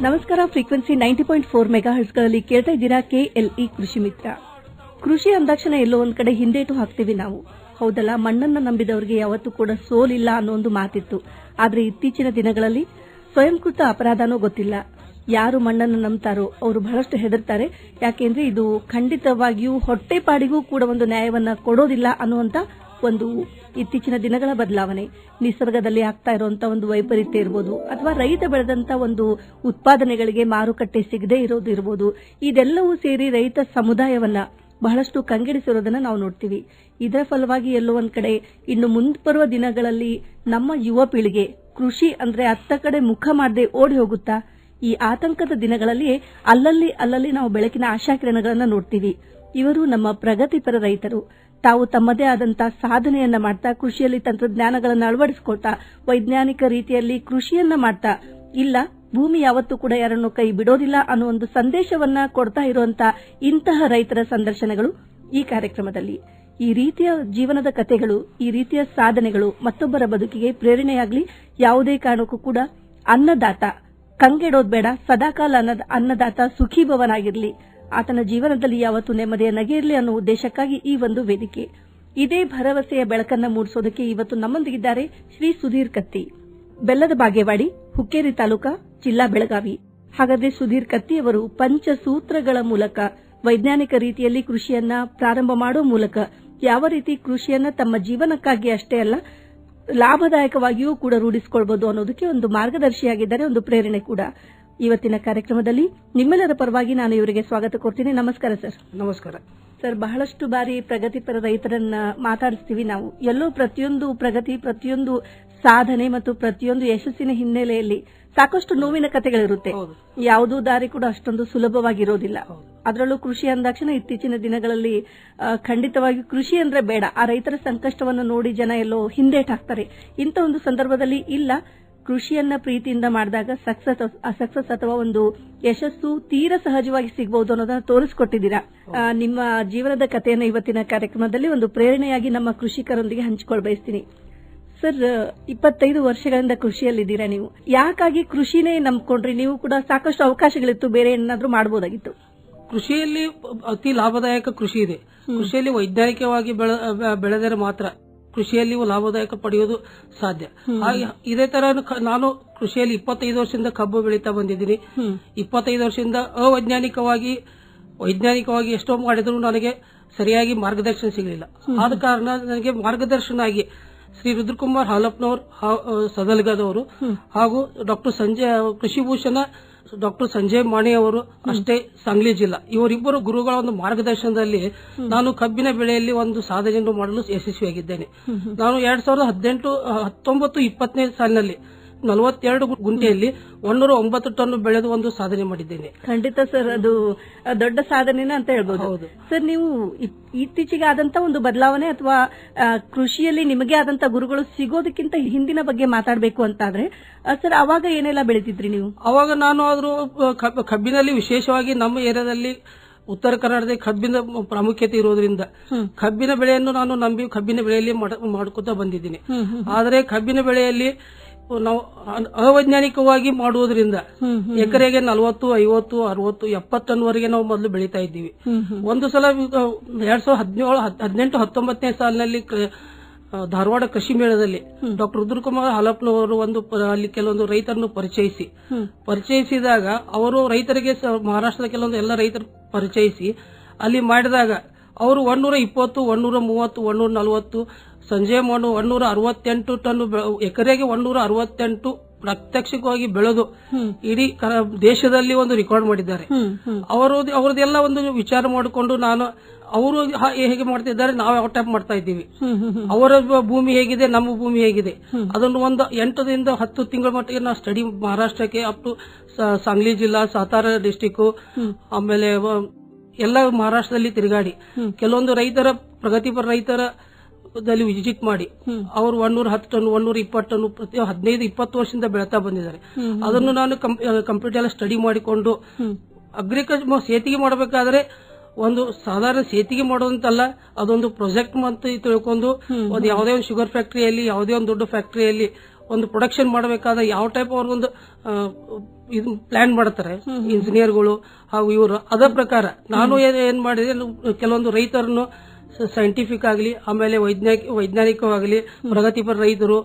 ನಮಸ್ಕಾರ. ಫ್ರೀಕ್ವೆನ್ಸಿ 90.4 ಮೆಗಾಹರ್ಟ್ಸ್ಗಳಲ್ಲಿ ಕೇಳ್ತಾ ಇದ್ದೀರಾ KLE ಕೃಷಿ ಮಿತ್ರ. ಕೃಷಿ ಅಂದಾಕ್ಷಣ ಎಲ್ಲೋ ಒಂದ್ ಕಡೆ ಹಿಂದೇಟು ಹಾಕ್ತೀವಿ ನಾವು, ಹೌದಲ್ಲ? ಮಣ್ಣನ್ನ ನಂಬಿದವರಿಗೆ ಯಾವತ್ತೂ ಕೂಡ ಸೋಲಿಲ್ಲ ಅನ್ನೋ ಒಂದು ಮಾತಿತ್ತು. ಆದ್ರೆ ಇತ್ತೀಚಿನ ದಿನಗಳಲ್ಲಿ ಸ್ವಯಂಕೃತ ಅಪರಾಧನೂ ಗೊತ್ತಿಲ್ಲ. ಯಾರು ಮಣ್ಣನ್ನು ನಂಬ್ತಾರೋ ಅವರು ಬಹಳಷ್ಟು ಹೆದರ್ತಾರೆ. ಯಾಕೆಂದ್ರೆ ಇದು ಖಂಡಿತವಾಗಿಯೂ ಹೊಟ್ಟೆಪಾಡಿಗೂ ಕೂಡ ಒಂದು ನ್ಯಾಯವನ್ನ ಕೊಡೋದಿಲ್ಲ ಅನ್ನುವಂತ ಒಂದು ಇತ್ತೀಚಿನ ದಿನಗಳ ಬದಲಾವಣೆ. ನಿಸರ್ಗದಲ್ಲಿ ಆಗ್ತಾ ಇರುವಂತಹ ಒಂದು ವೈಪರೀತ್ಯ ಇರಬಹುದು, ಅಥವಾ ರೈತ ಬೆಳೆದಂತ ಒಂದು ಉತ್ಪಾದನೆಗಳಿಗೆ ಮಾರುಕಟ್ಟೆ ಸಿಗದೇ ಇರೋದು ಇರಬಹುದು. ಇದೆಲ್ಲವೂ ಸೇರಿ ರೈತ ಸಮುದಾಯವನ್ನ ಬಹಳಷ್ಟು ಕಂಗೆಡಿಸಿರೋದನ್ನ ನಾವು ನೋಡ್ತೀವಿ. ಇದರ ಫಲವಾಗಿ ಎಲ್ಲೋ ಒಂದ್ ಕಡೆ ಇನ್ನು ಮುಂಬರುವ ದಿನಗಳಲ್ಲಿ ನಮ್ಮ ಯುವ ಪೀಳಿಗೆ ಕೃಷಿ ಅಂದ್ರೆ ಅತ್ತ ಕಡೆ ಮುಖ ಮಾಡದೆ ಓಡಿ ಹೋಗುತ್ತಾ? ಈ ಆತಂಕದ ದಿನಗಳಲ್ಲಿ ಅಲ್ಲಲ್ಲಿ ನಾವು ಬೆಳಕಿನ ಆಶಾಕಿರಣಗಳನ್ನ ನೋಡ್ತೀವಿ. ಇವರು ನಮ್ಮ ಪ್ರಗತಿಪರ ರೈತರು. ತಾವು ತಮ್ಮದೇ ಆದಂತಹ ಸಾಧನೆಯನ್ನ ಮಾಡ್ತಾ, ಕೃಷಿಯಲ್ಲಿ ತಂತ್ರಜ್ಞಾನಗಳನ್ನು ಅಳವಡಿಸಿಕೊಳ್ತಾ, ವೈಜ್ಞಾನಿಕ ರೀತಿಯಲ್ಲಿ ಕೃಷಿಯನ್ನ ಮಾಡ್ತಾ, ಇಲ್ಲ ಭೂಮಿ ಯಾವತ್ತೂ ಕೂಡ ಯಾರನ್ನು ಕೈ ಬಿಡೋದಿಲ್ಲ ಅನ್ನೋ ಒಂದು ಸಂದೇಶವನ್ನ ಕೊಡ್ತಾ ಇರುವಂತಹ ಇಂತಹ ರೈತರ ಸಂದರ್ಶನಗಳು ಈ ಕಾರ್ಯಕ್ರಮದಲ್ಲಿ. ಈ ರೀತಿಯ ಜೀವನದ ಕಥೆಗಳು, ಈ ರೀತಿಯ ಸಾಧನೆಗಳು ಮತ್ತೊಬ್ಬರ ಬದುಕಿಗೆ ಪ್ರೇರಣೆಯಾಗಲಿ. ಯಾವುದೇ ಕಾರಣಕ್ಕೂ ಕೂಡ ಅನ್ನದಾತ ಕಂಗೆಡೋದ್ ಬೇಡ. ಸದಾಕಾಲ ಅನ್ನದಾತ ಸುಖೀಭವನಾಗಿರಲಿ, ಆತನ ಜೀವನದಲ್ಲಿ ಯಾವತ್ತೂ ನೆಮ್ಮದಿಯ ನಗೆ ಇರಲಿ ಅನ್ನೋ ಉದ್ದೇಶಕ್ಕಾಗಿ ಈ ಒಂದು ವೇದಿಕೆ. ಇದೇ ಭರವಸೆಯ ಬೆಳಕನ್ನ ಮೂಡಿಸೋದಕ್ಕೆ ಇವತ್ತು ನಮ್ಮೊಂದಿಗಿದ್ದಾರೆ ಶ್ರೀ ಸುಧೀರ್ ಕತ್ತಿ, ಬೆಲ್ಲದ ಬಾಗೇವಾಡಿ, ಹುಕ್ಕೇರಿ ತಾಲೂಕಾ, ಜಿಲ್ಲಾ ಬೆಳಗಾವಿ. ಹಾಗಾದ್ರೆ ಸುಧೀರ್ ಕತ್ತಿ ಅವರು ಪಂಚಸೂತ್ರಗಳ ಮೂಲಕ ವೈಜ್ಞಾನಿಕ ರೀತಿಯಲ್ಲಿ ಕೃಷಿಯನ್ನ ಪ್ರಾರಂಭ ಮಾಡೋ ಮೂಲಕ ಯಾವ ರೀತಿ ಕೃಷಿಯನ್ನ ತಮ್ಮ ಜೀವನಕ್ಕಾಗಿ ಅಷ್ಟೇ ಅಲ್ಲ ಲಾಭದಾಯಕವಾಗಿಯೂ ಕೂಡ ರೂಢಿಸಿಕೊಳ್ಳಬಹುದು ಅನ್ನೋದಕ್ಕೆ ಒಂದು ಮಾರ್ಗದರ್ಶಿಯಾಗಿದ್ದಾರೆ, ಒಂದು ಪ್ರೇರಣೆ ಕೂಡ. ಇವತ್ತಿನ ಕಾರ್ಯಕ್ರಮದಲ್ಲಿ ನಿಮ್ಮೆಲ್ಲರ ಪರವಾಗಿ ನಾನು ಇವರಿಗೆ ಸ್ವಾಗತ ಕೋರ್ತೀನಿ. ನಮಸ್ಕಾರ ಸರ್. ನಮಸ್ಕಾರ ಸರ್. ಬಹಳಷ್ಟು ಬಾರಿ ಪ್ರಗತಿಪರ ರೈತರನ್ನ ಮಾತಾಡಿಸ್ತೀವಿ ನಾವು. ಎಲ್ಲೋ ಪ್ರತಿಯೊಂದು ಪ್ರಗತಿ, ಪ್ರತಿಯೊಂದು ಸಾಧನೆ ಮತ್ತು ಪ್ರತಿಯೊಂದು ಯಶಸ್ಸಿನ ಹಿನ್ನೆಲೆಯಲ್ಲಿ ಸಾಕಷ್ಟು ನೋವಿನ ಕಥೆಗಳಿರುತ್ತೆ. ಯಾವುದೂ ದಾರಿ ಕೂಡ ಅಷ್ಟೊಂದು ಸುಲಭವಾಗಿರೋದಿಲ್ಲ. ಅದರಲ್ಲೂ ಕೃಷಿ ಅಂದಾಕ್ಷಣ ಇತ್ತೀಚಿನ ದಿನಗಳಲ್ಲಿ ಖಂಡಿತವಾಗಿ ಕೃಷಿ ಅಂದ್ರೆ ಬೇಡ, ಆ ರೈತರ ಸಂಕಷ್ಟವನ್ನು ನೋಡಿ ಜನ ಎಲ್ಲೋ ಹಿಂದೇಟಾಕ್ತಾರೆ. ಇಂಥ ಒಂದು ಸಂದರ್ಭದಲ್ಲಿ ಇಲ್ಲ, ಕೃಷಿಯನ್ನ ಪ್ರೀತಿಯಿಂದ ಮಾಡಿದಾಗ ಸಕ್ಸಸ್ ಅಥವಾ ಒಂದು ಯಶಸ್ಸು ತೀರಾ ಸಹಜವಾಗಿ ಸಿಗಬಹುದು ಅನ್ನೋದನ್ನ ತೋರಿಸಿಕೊಟ್ಟಿದ್ದೀರಾ. ನಿಮ್ಮ ಜೀವನದ ಕಥೆಯನ್ನು ಇವತ್ತಿನ ಕಾರ್ಯಕ್ರಮದಲ್ಲಿ ಒಂದು ಪ್ರೇರಣೆಯಾಗಿ ನಮ್ಮ ಕೃಷಿಕರೊಂದಿಗೆ ಹಂಚಿಕೊಳ್ಳ ಬಯಸ್ತೀನಿ. ಸರ್, 25 ವರ್ಷಗಳಿಂದ ಕೃಷಿಯಲ್ಲಿದ್ದೀರಾ ನೀವು. ಯಾಕಾಗಿ ಕೃಷಿನೇ ನಂಬ್ಕೊಂಡ್ರಿ? ನೀವು ಕೂಡ ಸಾಕಷ್ಟು ಅವಕಾಶಗಳಿತ್ತು, ಬೇರೆ ಏನಾದ್ರೂ ಮಾಡಬಹುದಾಗಿತ್ತು. ಕೃಷಿಯಲ್ಲಿ ಅತಿ ಲಾಭದಾಯಕ ಕೃಷಿ ಇದೆ. ಕೃಷಿಯಲ್ಲಿ ವೈಜ್ಞಾನಿಕವಾಗಿ ಬೆಳೆದರೆ ಮಾತ್ರ ಕೃಷಿಯಲ್ಲಿ ಲಾಭದಾಯಕ ಪಡೆಯುವುದು ಸಾಧ್ಯ. ಇದೇ ತರ ನಾನು ಕೃಷಿಯಲ್ಲಿ 25 ವರ್ಷದಿಂದ ಕಬ್ಬು ಬೆಳೀತಾ ಬಂದಿದ್ದೀನಿ. 25 ವರ್ಷದಿಂದ ವೈಜ್ಞಾನಿಕವಾಗಿ ಎಷ್ಟೋ ಮಾಡಿದ್ರು ನನಗೆ ಸರಿಯಾಗಿ ಮಾರ್ಗದರ್ಶನ ಸಿಗಲಿಲ್ಲ. ಆದ ಕಾರಣ ನನಗೆ ಮಾರ್ಗದರ್ಶನ ಆಗಿ ಶ್ರೀ ರುದ್ರಕುಮಾರ್ ಹಾಲಪ್ಪನವರು, ಸದಲ್ಗದವರು, ಹಾಗೂ ಕೃಷಿ ಭೂಷಣ ಡಾಕ್ಟರ್ ಸಂಜಯ್ ಮಾಣಿ ಅವರು ಅಷ್ಟೇ, ಸಾಂಗ್ಲಿ ಜಿಲ್ಲಾ, ಇವರಿಬ್ಬರು ಗುರುಗಳ ಒಂದು ಮಾರ್ಗದರ್ಶನದಲ್ಲಿ ನಾನು ಕಬ್ಬಿನ ಬೆಳೆಯಲ್ಲಿ ಒಂದು ಸಾಧನೆಯನ್ನು ಮಾಡಲು ಯಶಸ್ವಿಯಾಗಿದ್ದೇನೆ. ನಾನು 2019-20 ಸಾಲಿನಲ್ಲಿ 42 ಗುಂಟೆಯಲ್ಲಿ 109 ಟನ್ ಬೆಳೆದು ಒಂದು ಸಾಧನೆ ಮಾಡಿದ್ದೇನೆ. ಖಂಡಿತ ಸರ್, ಅದು ದೊಡ್ಡ ಸಾಧನೆನ ಅಂತ ಹೇಳ್ಬೋದು. ಸರ್, ನೀವು ಇತ್ತೀಚೆಗೆ ಆದಂತ ಒಂದು ಬದಲಾವಣೆ ಅಥವಾ ಕೃಷಿಯಲ್ಲಿ ನಿಮಗೆ ಆದಂತ ಗುರುಗಳು ಸಿಗೋದಕ್ಕಿಂತ ಹಿಂದಿನ ಬಗ್ಗೆ ಮಾತಾಡಬೇಕು ಅಂತಾದ್ರೆ ಸರ್, ಅವಾಗ ಏನೆಲ್ಲ ಬೆಳೀತಿದ್ರಿ ನೀವು? ಅವಾಗ ನಾನು ಕಬ್ಬಿನಲ್ಲಿ ವಿಶೇಷವಾಗಿ ನಮ್ಮ ಏರಿಯಾದಲ್ಲಿ ಉತ್ತರ ಕರ್ನಾಟಕದ ಕಬ್ಬಿನ ಪ್ರಾಮುಖ್ಯತೆ ಇರೋದ್ರಿಂದ ಕಬ್ಬಿನ ಬೆಳೆಯನ್ನು ನಾನು ನಂಬಿ ಕಬ್ಬಿನ ಬೆಳೆಯಲ್ಲಿ ಮಾಡ್ಕೊತಾ ಬಂದಿದ್ದೀನಿ. ಆದರೆ ಕಬ್ಬಿನ ಬೆಳೆಯಲ್ಲಿ ನಾವು ಅವೈಜ್ಞಾನಿಕವಾಗಿ ಮಾಡುವುದರಿಂದ ಎಕರೆಗೆ 40, 50, 60, 70 ಟನ್ ವರೆಗೆ ನಾವು ಮೊದಲು ಬೆಳೀತಾ ಇದ್ದೀವಿ. ಒಂದು ಸಲ 2018-19 ಸಾಲಿನಲ್ಲಿ ಧಾರವಾಡ ಕೃಷಿ ಮೇಳದಲ್ಲಿ ಡಾಕ್ಟರ್ ರುದ್ರಕುಮಾರ್ ಹಾಲಪ್ಪನವರು ಅಲ್ಲಿ ಕೆಲವೊಂದು ರೈತರನ್ನು ಪರಿಚಯಿಸಿದಾಗ ಅವರು ರೈತರಿಗೆ ಮಹಾರಾಷ್ಟ್ರದ ಕೆಲವೊಂದು ಎಲ್ಲ ರೈತರು ಪರಿಚಯಿಸಿ ಅಲ್ಲಿ ಮಾಡಿದಾಗ ಅವರು 120, 130, 140, ಸಂಜೆ ಮಣ್ಣು 168 ಟನ್ ಎಕರೆಗೆ 168 ಪ್ರತ್ಯಕ್ಷವಾಗಿ ಬೆಳೆದು ಇಡೀ ದೇಶದಲ್ಲಿ ಒಂದು ರೆಕಾರ್ಡ್ ಮಾಡಿದ್ದಾರೆ. ಅವರದೆಲ್ಲ ಒಂದು ವಿಚಾರ ಮಾಡಿಕೊಂಡು ಅವರು ಹೇಗೆ ಮಾಡ್ತಿದ್ದಾರೆ, ನಾವು ಯಾವ ಟೈಪ್ ಮಾಡ್ತಾ ಇದ್ದೀವಿ, ಅವರ ಭೂಮಿ ಹೇಗಿದೆ, ನಮ್ಮ ಭೂಮಿ ಹೇಗಿದೆ, ಅದನ್ನು ಒಂದು 8ರಿಂದ 10 ತಿಂಗಳ ಮಟ್ಟಿಗೆ ನಾವು ಸ್ಟಡಿ ಮಹಾರಾಷ್ಟ್ರಕ್ಕೆ ಅಪ್ ಟು ಸಾಂಗ್ಲಿ ಜಿಲ್ಲಾ, ಸಾತಾರ ಡಿಸ್ಟಿಕ್, ಆಮೇಲೆ ಎಲ್ಲ ಮಹಾರಾಷ್ಟ್ರದಲ್ಲಿ ತಿರುಗಾಡಿ ಕೆಲವೊಂದು ಪ್ರಗತಿಪರ ರೈತರ ವಿಸಿಟ್ ಮಾಡಿ ಅವರು 110 ಟನ್, 120 ಟನ್ ಪ್ರತಿ 15-20 ವರ್ಷದಿಂದ ಬೆಳತಾ ಬಂದಿದ್ದಾರೆ. ಅದನ್ನು ನಾನು ಕಂಪ್ಯೂಟರ್ ಸ್ಟಡಿ ಮಾಡಿಕೊಂಡು ಅಗ್ರಿಕಲ್ಚರ್ ಸೇತಿಗೆ ಮಾಡಬೇಕಾದ್ರೆ ಒಂದು ಸಾಧಾರಣ ಸೇತಿಗೆ ಮಾಡೋದಂತಲ್ಲ, ಅದೊಂದು ಪ್ರಾಜೆಕ್ಟ್ ಅಂತ ತಿಳ್ಕೊಂಡು ಒಂದು ಯಾವುದೇ ಒಂದು ಶುಗರ್ ಫ್ಯಾಕ್ಟರಿಯಲ್ಲಿ, ಯಾವುದೇ ಒಂದು ದೊಡ್ಡ ಫ್ಯಾಕ್ಟರಿಯಲ್ಲಿ ಒಂದು ಪ್ರೊಡಕ್ಷನ್ ಮಾಡಬೇಕಾದ ಯಾವ ಟೈಪ್ ಅವ್ರಿಗೊಂದು ಇದು ಪ್ಲಾನ್ ಮಾಡ್ತಾರೆ ಇಂಜಿನಿಯರ್ಗಳು ಹಾಗೂ ಇವರು. ಅದರ ಪ್ರಕಾರ ನಾನು ಏನ್ ಮಾಡಿದೆ, ಕೆಲವೊಂದು ರೈತರನ್ನು ಸೈಂಟಿಫಿಕ್ ಆಗಲಿ, ಆಮೇಲೆ ವೈಜ್ಞಾನಿಕವಾಗಲಿ, ಪ್ರಗತಿಪರ ರೈತರು,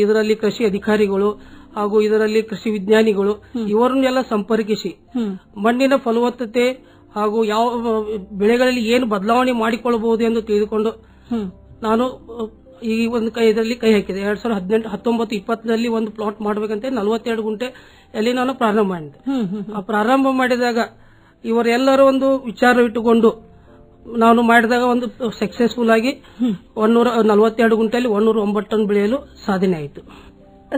ಇದರಲ್ಲಿ ಕೃಷಿ ಅಧಿಕಾರಿಗಳು ಹಾಗೂ ಇದರಲ್ಲಿ ಕೃಷಿ ವಿಜ್ಞಾನಿಗಳು ಇವರನ್ನೆಲ್ಲ ಸಂಪರ್ಕಿಸಿ ಮಣ್ಣಿನ ಫಲವತ್ತತೆ ಹಾಗೂ ಯಾವ ಬೆಳೆಗಳಲ್ಲಿ ಏನು ಬದಲಾವಣೆ ಮಾಡಿಕೊಳ್ಳಬಹುದು ಎಂದು ತಿಳಿದುಕೊಂಡು ನಾನು ಈ ಒಂದು ಇದರಲ್ಲಿ ಕೈ ಹಾಕಿದೆ. 2018-19-20ರಲ್ಲಿ ಒಂದು ಪ್ಲಾಟ್ ಮಾಡಬೇಕಂತ 42 ಗುಂಟೆಯಲ್ಲಿ ನಾನು ಪ್ರಾರಂಭ ಮಾಡಿದೆ. ಆ ಪ್ರಾರಂಭ ಮಾಡಿದಾಗ ಇವರೆಲ್ಲರೂ ಒಂದು ವಿಚಾರ ಇಟ್ಟುಕೊಂಡು ನಾನು ಮಾಡಿದಾಗ ಒಂದು ಸಕ್ಸೆಸ್ಫುಲ್ ಆಗಿ 142 ಗುಂಟೆಯಲ್ಲಿ 109 ಟನ್ ಬೆಳೆಯಲು ಸಾಧನೆ ಆಯಿತು.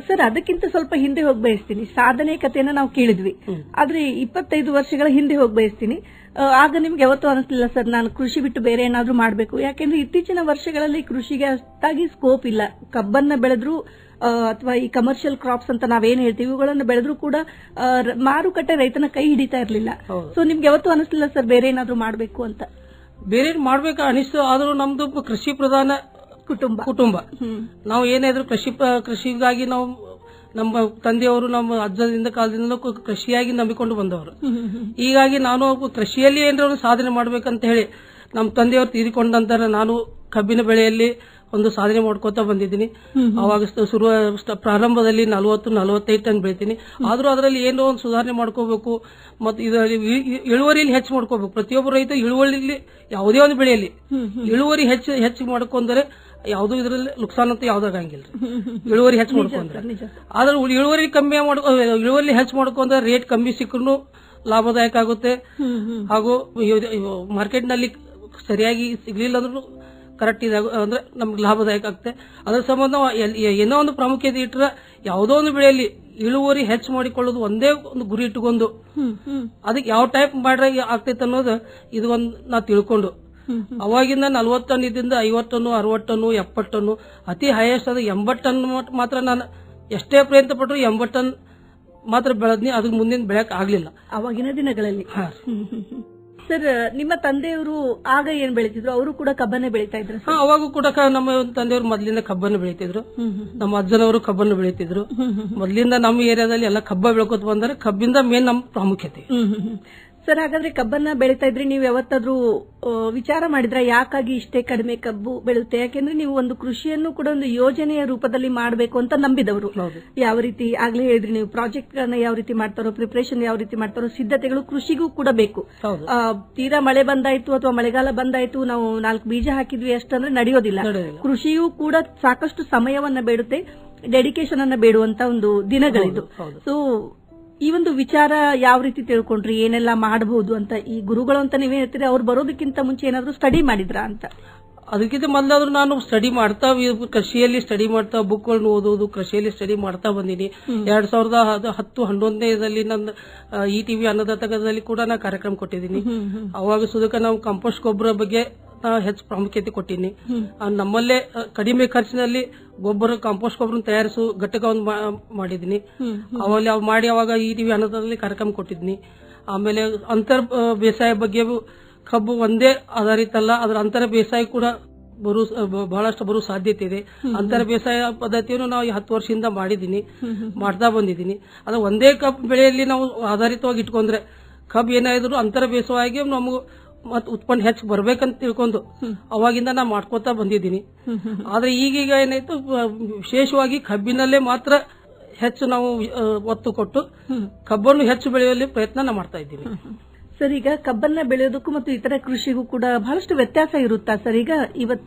ಸರ್, ಅದಕ್ಕಿಂತ ಸ್ವಲ್ಪ ಹಿಂದೆ ಹೋಗಿ ಬಯಸ್ತೀನಿ. ಸಾಧನೆ ಕಥೆಯನ್ನ ನಾವು ಕೇಳಿದ್ವಿ, ಆದ್ರೆ 25 ವರ್ಷಗಳ ಹಿಂದೆ ಹೋಗಿ ಬಯಸ್ತೀನಿ. ಆಗ ನಿಮ್ಗೆ ಯಾವತ್ತೂ ಅನಿಸ್ಲಿಲ್ಲ ಸರ್ ನಾನು ಕೃಷಿ ಬಿಟ್ಟು ಬೇರೆ ಏನಾದ್ರೂ ಮಾಡಬೇಕು? ಯಾಕೆಂದ್ರೆ ಇತ್ತೀಚಿನ ವರ್ಷಗಳಲ್ಲಿ ಕೃಷಿಗೆ ಅಷ್ಟಾಗಿ ಸ್ಕೋಪ್ ಇಲ್ಲ. ಕಬ್ಬನ್ನ ಬೆಳೆದ್ರು ಅಥವಾ ಈ ಕಮರ್ಷಿಯಲ್ ಕ್ರಾಪ್ಸ್ ಅಂತ ನಾವೇನ್ ಹೇಳ್ತೀವಿ ಇವುಗಳನ್ನು ಬೆಳೆದ್ರು ಕೂಡ ಮಾರುಕಟ್ಟೆ ರೈತನ ಕೈ ಹಿಡಿತಾ ಇರಲಿಲ್ಲ. ಸೊ ನಿಮ್ಗೆ ಯಾವತ್ತೂ ಅನಿಸ್ಲಿಲ್ಲ ಸರ್ ಬೇರೆ ಏನಾದ್ರೂ ಮಾಡಬೇಕು ಅಂತ? ಬೇರೆ ಮಾಡ್ಬೇಕು ಅನಿಸ್ತು, ಆದ್ರೂ ನಮ್ದು ಕೃಷಿ ಪ್ರಧಾನ ಕುಟುಂಬ. ನಾವು ಏನಾದ್ರೂ ಕೃಷಿಗಾಗಿ ನಾವು ನಮ್ಮ ತಂದೆಯವರು ನಮ್ಮ ಅಜ್ಜದಿಂದ ಕಾಲದಿಂದ ಕೃಷಿಯಾಗಿ ನಂಬಿಕೊಂಡು ಬಂದವರು. ಹೀಗಾಗಿ ನಾನು ಕೃಷಿಯಲ್ಲಿ ಏನಾದ್ರು ಸಾಧನೆ ಮಾಡ್ಬೇಕಂತ ಹೇಳಿ ನಮ್ಮ ತಂದೆಯವರು ತೀರಿಕೊಂಡ ನಂತರ ನಾನು ಕಬ್ಬಿನ ಬೆಳೆಯಲ್ಲಿ ಒಂದು ಸಾಧನೆ ಮಾಡ್ಕೋತಾ ಬಂದಿದ್ದೀನಿ. ಅವಾಗ ಪ್ರಾರಂಭದಲ್ಲಿ 40-45 ಟನ್ ಬೆಳಿತೀನಿ. ಆದ್ರೂ ಅದರಲ್ಲಿ ಏನೋ ಒಂದು ಸುಧಾರಣೆ ಮಾಡ್ಕೋಬೇಕು ಮತ್ತು ಇದರಲ್ಲಿ ಇಳುವರಿಯಲ್ಲಿ ಹೆಚ್ಚು ಮಾಡ್ಕೋಬೇಕು. ಪ್ರತಿಯೊಬ್ಬ ರೈತ ಇಳುವರಿಯಲ್ಲಿ ಯಾವುದೇ ಒಂದು ಬೆಳೆಯಲ್ಲಿ ಇಳುವರಿ ಹೆಚ್ಚು ಮಾಡ್ಕೊಂಡ್ರೆ ಯಾವುದೂ ಇದರಲ್ಲಿ ನುಕ್ಸಾನ್ ಅಂತ ಯಾವ್ದಾಗಂಗಿಲ್ಲ. ಇಳುವರಿ ಹೆಚ್ಚು ಮಾಡ್ಕೊಂಡ್ರೆ, ಆದ್ರೆ ಇಳುವರಿ ಇಳುವರಿ ಹೆಚ್ಚು ಮಾಡ್ಕೊಂಡ್ರೆ ರೇಟ್ ಕಮ್ಮಿ ಸಿಕ್ಕೂ ಲಾಭದಾಯಕ ಆಗುತ್ತೆ. ಹಾಗೂ ಮಾರ್ಕೆಟ್ ನಲ್ಲಿ ಸರಿಯಾಗಿ ಸಿಗ್ಲಿಲ್ಲ ಅಂದ್ರೂ ಕರೆಕ್ಟ್ ಅಂದ್ರೆ ನಮ್ಗೆ ಲಾಭದಾಯಕ ಆಗುತ್ತೆ. ಅದರ ಸಂಬಂಧ ಏನೋ ಒಂದು ಪ್ರಾಮುಖ್ಯತೆ ಇಟ್ಟರೆ ಯಾವುದೋ ಒಂದು ಬೆಳೆಯಲ್ಲಿ ಇಳುವರಿ ಹೆಚ್ಚು ಮಾಡಿಕೊಳ್ಳೋದು ಒಂದೇ ಒಂದು ಗುರಿ ಇಟ್ಟುಕೊಂಡು ಅದಕ್ಕೆ ಯಾವ ಟೈಪ್ ಮಾಡ್ರೆ ಆಗ್ತೈತೆ ಅನ್ನೋದು ಇದು ಒಂದು ನಾ ತಿಳ್ಕೊಂಡು ಅವಾಗಿಂದ 40 ಟನ್ ಇದ್ದಿಂದ 50 ಟನ್ನು 60 ಟನ್ನು 70 ಟನ್ನು ಅತಿ ಹೈಯೆಸ್ಟ್ ಅದು 80 ಟನ್ ಮಾತ್ರ ನಾನು ಎಷ್ಟೇ ಪ್ರಯತ್ನ ಪಟ್ಟರು 80 ಟನ್ ಮಾತ್ರ ಬೆಳೆದ್ನಿ. ಅದಕ್ಕೆ ಮುಂದಿನ ಬೆಳೆಯಕ್ ಆಗ್ಲಿಲ್ಲ ಅವಾಗಿನ ದಿನಗಳಲ್ಲಿ. ಸರ್, ನಿಮ್ಮ ತಂದೆಯವರು ಆಗ ಏನ್ ಬೆಳಿತಿದ್ರು? ಅವರು ಕೂಡ ಕಬ್ಬನ್ನೇ ಬೆಳೀತಾ ಇದ್ರು? ಅವಾಗೂ ಕೂಡ ನಮ್ಮ ತಂದೆಯವರು ಮೊದಲಿಂದ ಕಬ್ಬನ್ನು ಬೆಳೀತಿದ್ರು. ನಮ್ಮ ಅಜ್ಜನವರು ಕಬ್ಬನ್ನು ಬೆಳೀತಿದ್ರು. ಮೊದಲಿಂದ ನಮ್ಮ ಏರಿಯಾದಲ್ಲಿ ಎಲ್ಲ ಕಬ್ಬ ಬೆಳ್ಕೊತ ಬಂದರೆ ಕಬ್ಬಿಂದ ಮೇನ್ ನಮ್ಮ ಪ್ರಾಮುಖ್ಯತೆ. ಸರ್, ಹಾಗಾದ್ರೆ ಕಬ್ಬನ್ನ ಬೆಳೀತಾ ಇದ್ರಿ, ನೀವು ಯಾವತ್ತಾದ್ರೂ ವಿಚಾರ ಮಾಡಿದ್ರ ಯಾಕಾಗಿ ಇಷ್ಟೇ ಕಡಿಮೆ ಕಬ್ಬು ಬೆಳೆಯುತ್ತೆ? ಯಾಕೆಂದ್ರೆ ನೀವು ಒಂದು ಕೃಷಿಯನ್ನು ಕೂಡ ಒಂದು ಯೋಜನೆಯ ರೂಪದಲ್ಲಿ ಮಾಡಬೇಕು ಅಂತ ನಂಬಿದವರು. ಯಾವ ರೀತಿ ಆಗ್ಲೇ ಹೇಳಿದ್ರಿ, ನೀವು ಪ್ರಾಜೆಕ್ಟ್ ಗಳನ್ನ ಯಾವ ರೀತಿ ಮಾಡ್ತಾರೋ, ಪ್ರಿಪರೇಷನ್ ಯಾವ ರೀತಿ ಮಾಡ್ತಾರೋ, ಸಿದ್ಧತೆಗಳು ಕೃಷಿಗೂ ಕೂಡ ಬೇಕು. ತೀರಾ ಮಳೆ ಬಂದಾಯ್ತು ಅಥವಾ ಮಳೆಗಾಲ ಬಂದಾಯ್ತು, ನಾವು 4 ಬೀಜ ಹಾಕಿದ್ವಿ ಅಷ್ಟಂದ್ರೆ ನಡೆಯೋದಿಲ್ಲ. ಕೃಷಿಯೂ ಕೂಡ ಸಾಕಷ್ಟು ಸಮಯವನ್ನ ಬೇಡುತ್ತೆ, ಡೆಡಿಕೇಶನ್ ಅನ್ನ ಬೇಡುವಂತ ಒಂದು ದಿನಗಳಿದು. ಸೊ ಈ ಒಂದು ವಿಚಾರ ಯಾವ ರೀತಿ ತಿಳ್ಕೊಂಡ್ರಿ, ಏನೆಲ್ಲ ಮಾಡಬಹುದು ಅಂತ? ಈ ಗುರುಗಳು ಅಂತ ನೀವೇ ಹೇಳ್ತೀರಿ, ಅವ್ರು ಬರೋದಕ್ಕಿಂತ ಮುಂಚೆ ಏನಾದ್ರು ಸ್ಟಡಿ ಮಾಡಿದ್ರಾ ಅಂತ? ಅದಕ್ಕಿಂತ ಮೊದಲಾದ್ರೂ ನಾನು ಸ್ಟಡಿ ಮಾಡ್ತಾ ಕೃಷಿಯಲ್ಲಿ ಸ್ಟಡಿ ಮಾಡ್ತಾ ಬುಕ್ಗಳನ್ನು ಓದೋದು, ಕೃಷಿಯಲ್ಲಿ ಸ್ಟಡಿ ಮಾಡ್ತಾ ಬಂದಿನಿ. 2010-11ನೇದಲ್ಲಿ ನನ್ನ ETV ಅನ್ನದಾತದಲ್ಲಿ ಕೂಡ ನಾ ಕಾರ್ಯಕ್ರಮ ಕೊಟ್ಟಿದ್ದೀನಿ. ಅವಾಗ ಸುದಕ ನಾವು ಕಂಪೋಸ್ಟ್ ಗೊಬ್ಬರ ಬಗ್ಗೆ ಹೆಚ್ಚು ಪ್ರಾಮುಖ್ಯತೆ ಕೊಟ್ಟಿನಿ. ನಮ್ಮಲ್ಲೇ ಕಡಿಮೆ ಖರ್ಚಿನಲ್ಲಿ ಕಾಂಪೋಸ್ಟ್ ಗೊಬ್ಬರ ತಯಾರಿಸು ಘಟಕವನ್ನು ಮಾಡಿದ್ದೀನಿ. ಅವಾಗ ETV ಅನ್ನದಾತದಲ್ಲಿ ಕಾರ್ಯಕ್ರಮ ಕೊಟ್ಟಿದ್ದೀನಿ. ಆಮೇಲೆ ಅಂತರ್ ಬೇಸಾಯ ಬಗ್ಗೆ ಕಬ್ಬು ಒಂದೇ ಆಧಾರಿತ ಅಲ್ಲ, ಅದರ ಅಂತರ ಬೇಸಾಯ ಕೂಡ ಬಹಳಷ್ಟು ಬರೋ ಸಾಧ್ಯತೆ ಇದೆ. ಅಂತರ ಬೇಸಾಯ ಪದ್ಧತಿಯನ್ನು ನಾವು 10 ವರ್ಷದಿಂದ ಮಾಡ್ತಾ ಬಂದಿದ್ದೀನಿ. ಅದು ಒಂದೇ ಕಬ್ಬು ಬೆಳೆಯಲ್ಲಿ ನಾವು ಆಧಾರಿತವಾಗಿ ಇಟ್ಕೊಂಡ್ರೆ ಕಬ್ಬು ಏನಾದ್ರು ಅಂತರ ಬೇಸಾಯವಾಗಿ ನಮಗೂ ಮತ್ ಉತ್ಪನ್ನ ಹೆಚ್ಚು ಬರ್ಬೇಕಂತ ತಿಳ್ಕೊಂಡು ಅವಾಗಿಂದ ನಾ ಮಾಡ್ಕೋತಾ ಬಂದಿದ್ದೀನಿ. ಆದ್ರೆ ಈಗೀಗ ಏನಾಯ್ತು, ವಿಶೇಷವಾಗಿ ಕಬ್ಬಿನಲ್ಲೇ ಮಾತ್ರ ಹೆಚ್ಚು ನಾವು ಒತ್ತು ಕೊಟ್ಟು ಕಬ್ಬನ್ನು ಹೆಚ್ಚು ಬೆಳೆಯುವಲ್ಲಿ ಪ್ರಯತ್ನ ಮಾಡ್ತಾ ಇದ್ದೀವಿ. ಸರ್, ಈಗ ಕಬ್ಬನ್ನ ಬೆಳೆಯೋದಕ್ಕೂ ಮತ್ತು ಇತರ ಕೃಷಿಗೂ ಕೂಡ ಬಹಳಷ್ಟು ವ್ಯತ್ಯಾಸ ಇರುತ್ತಾ ಸರ್?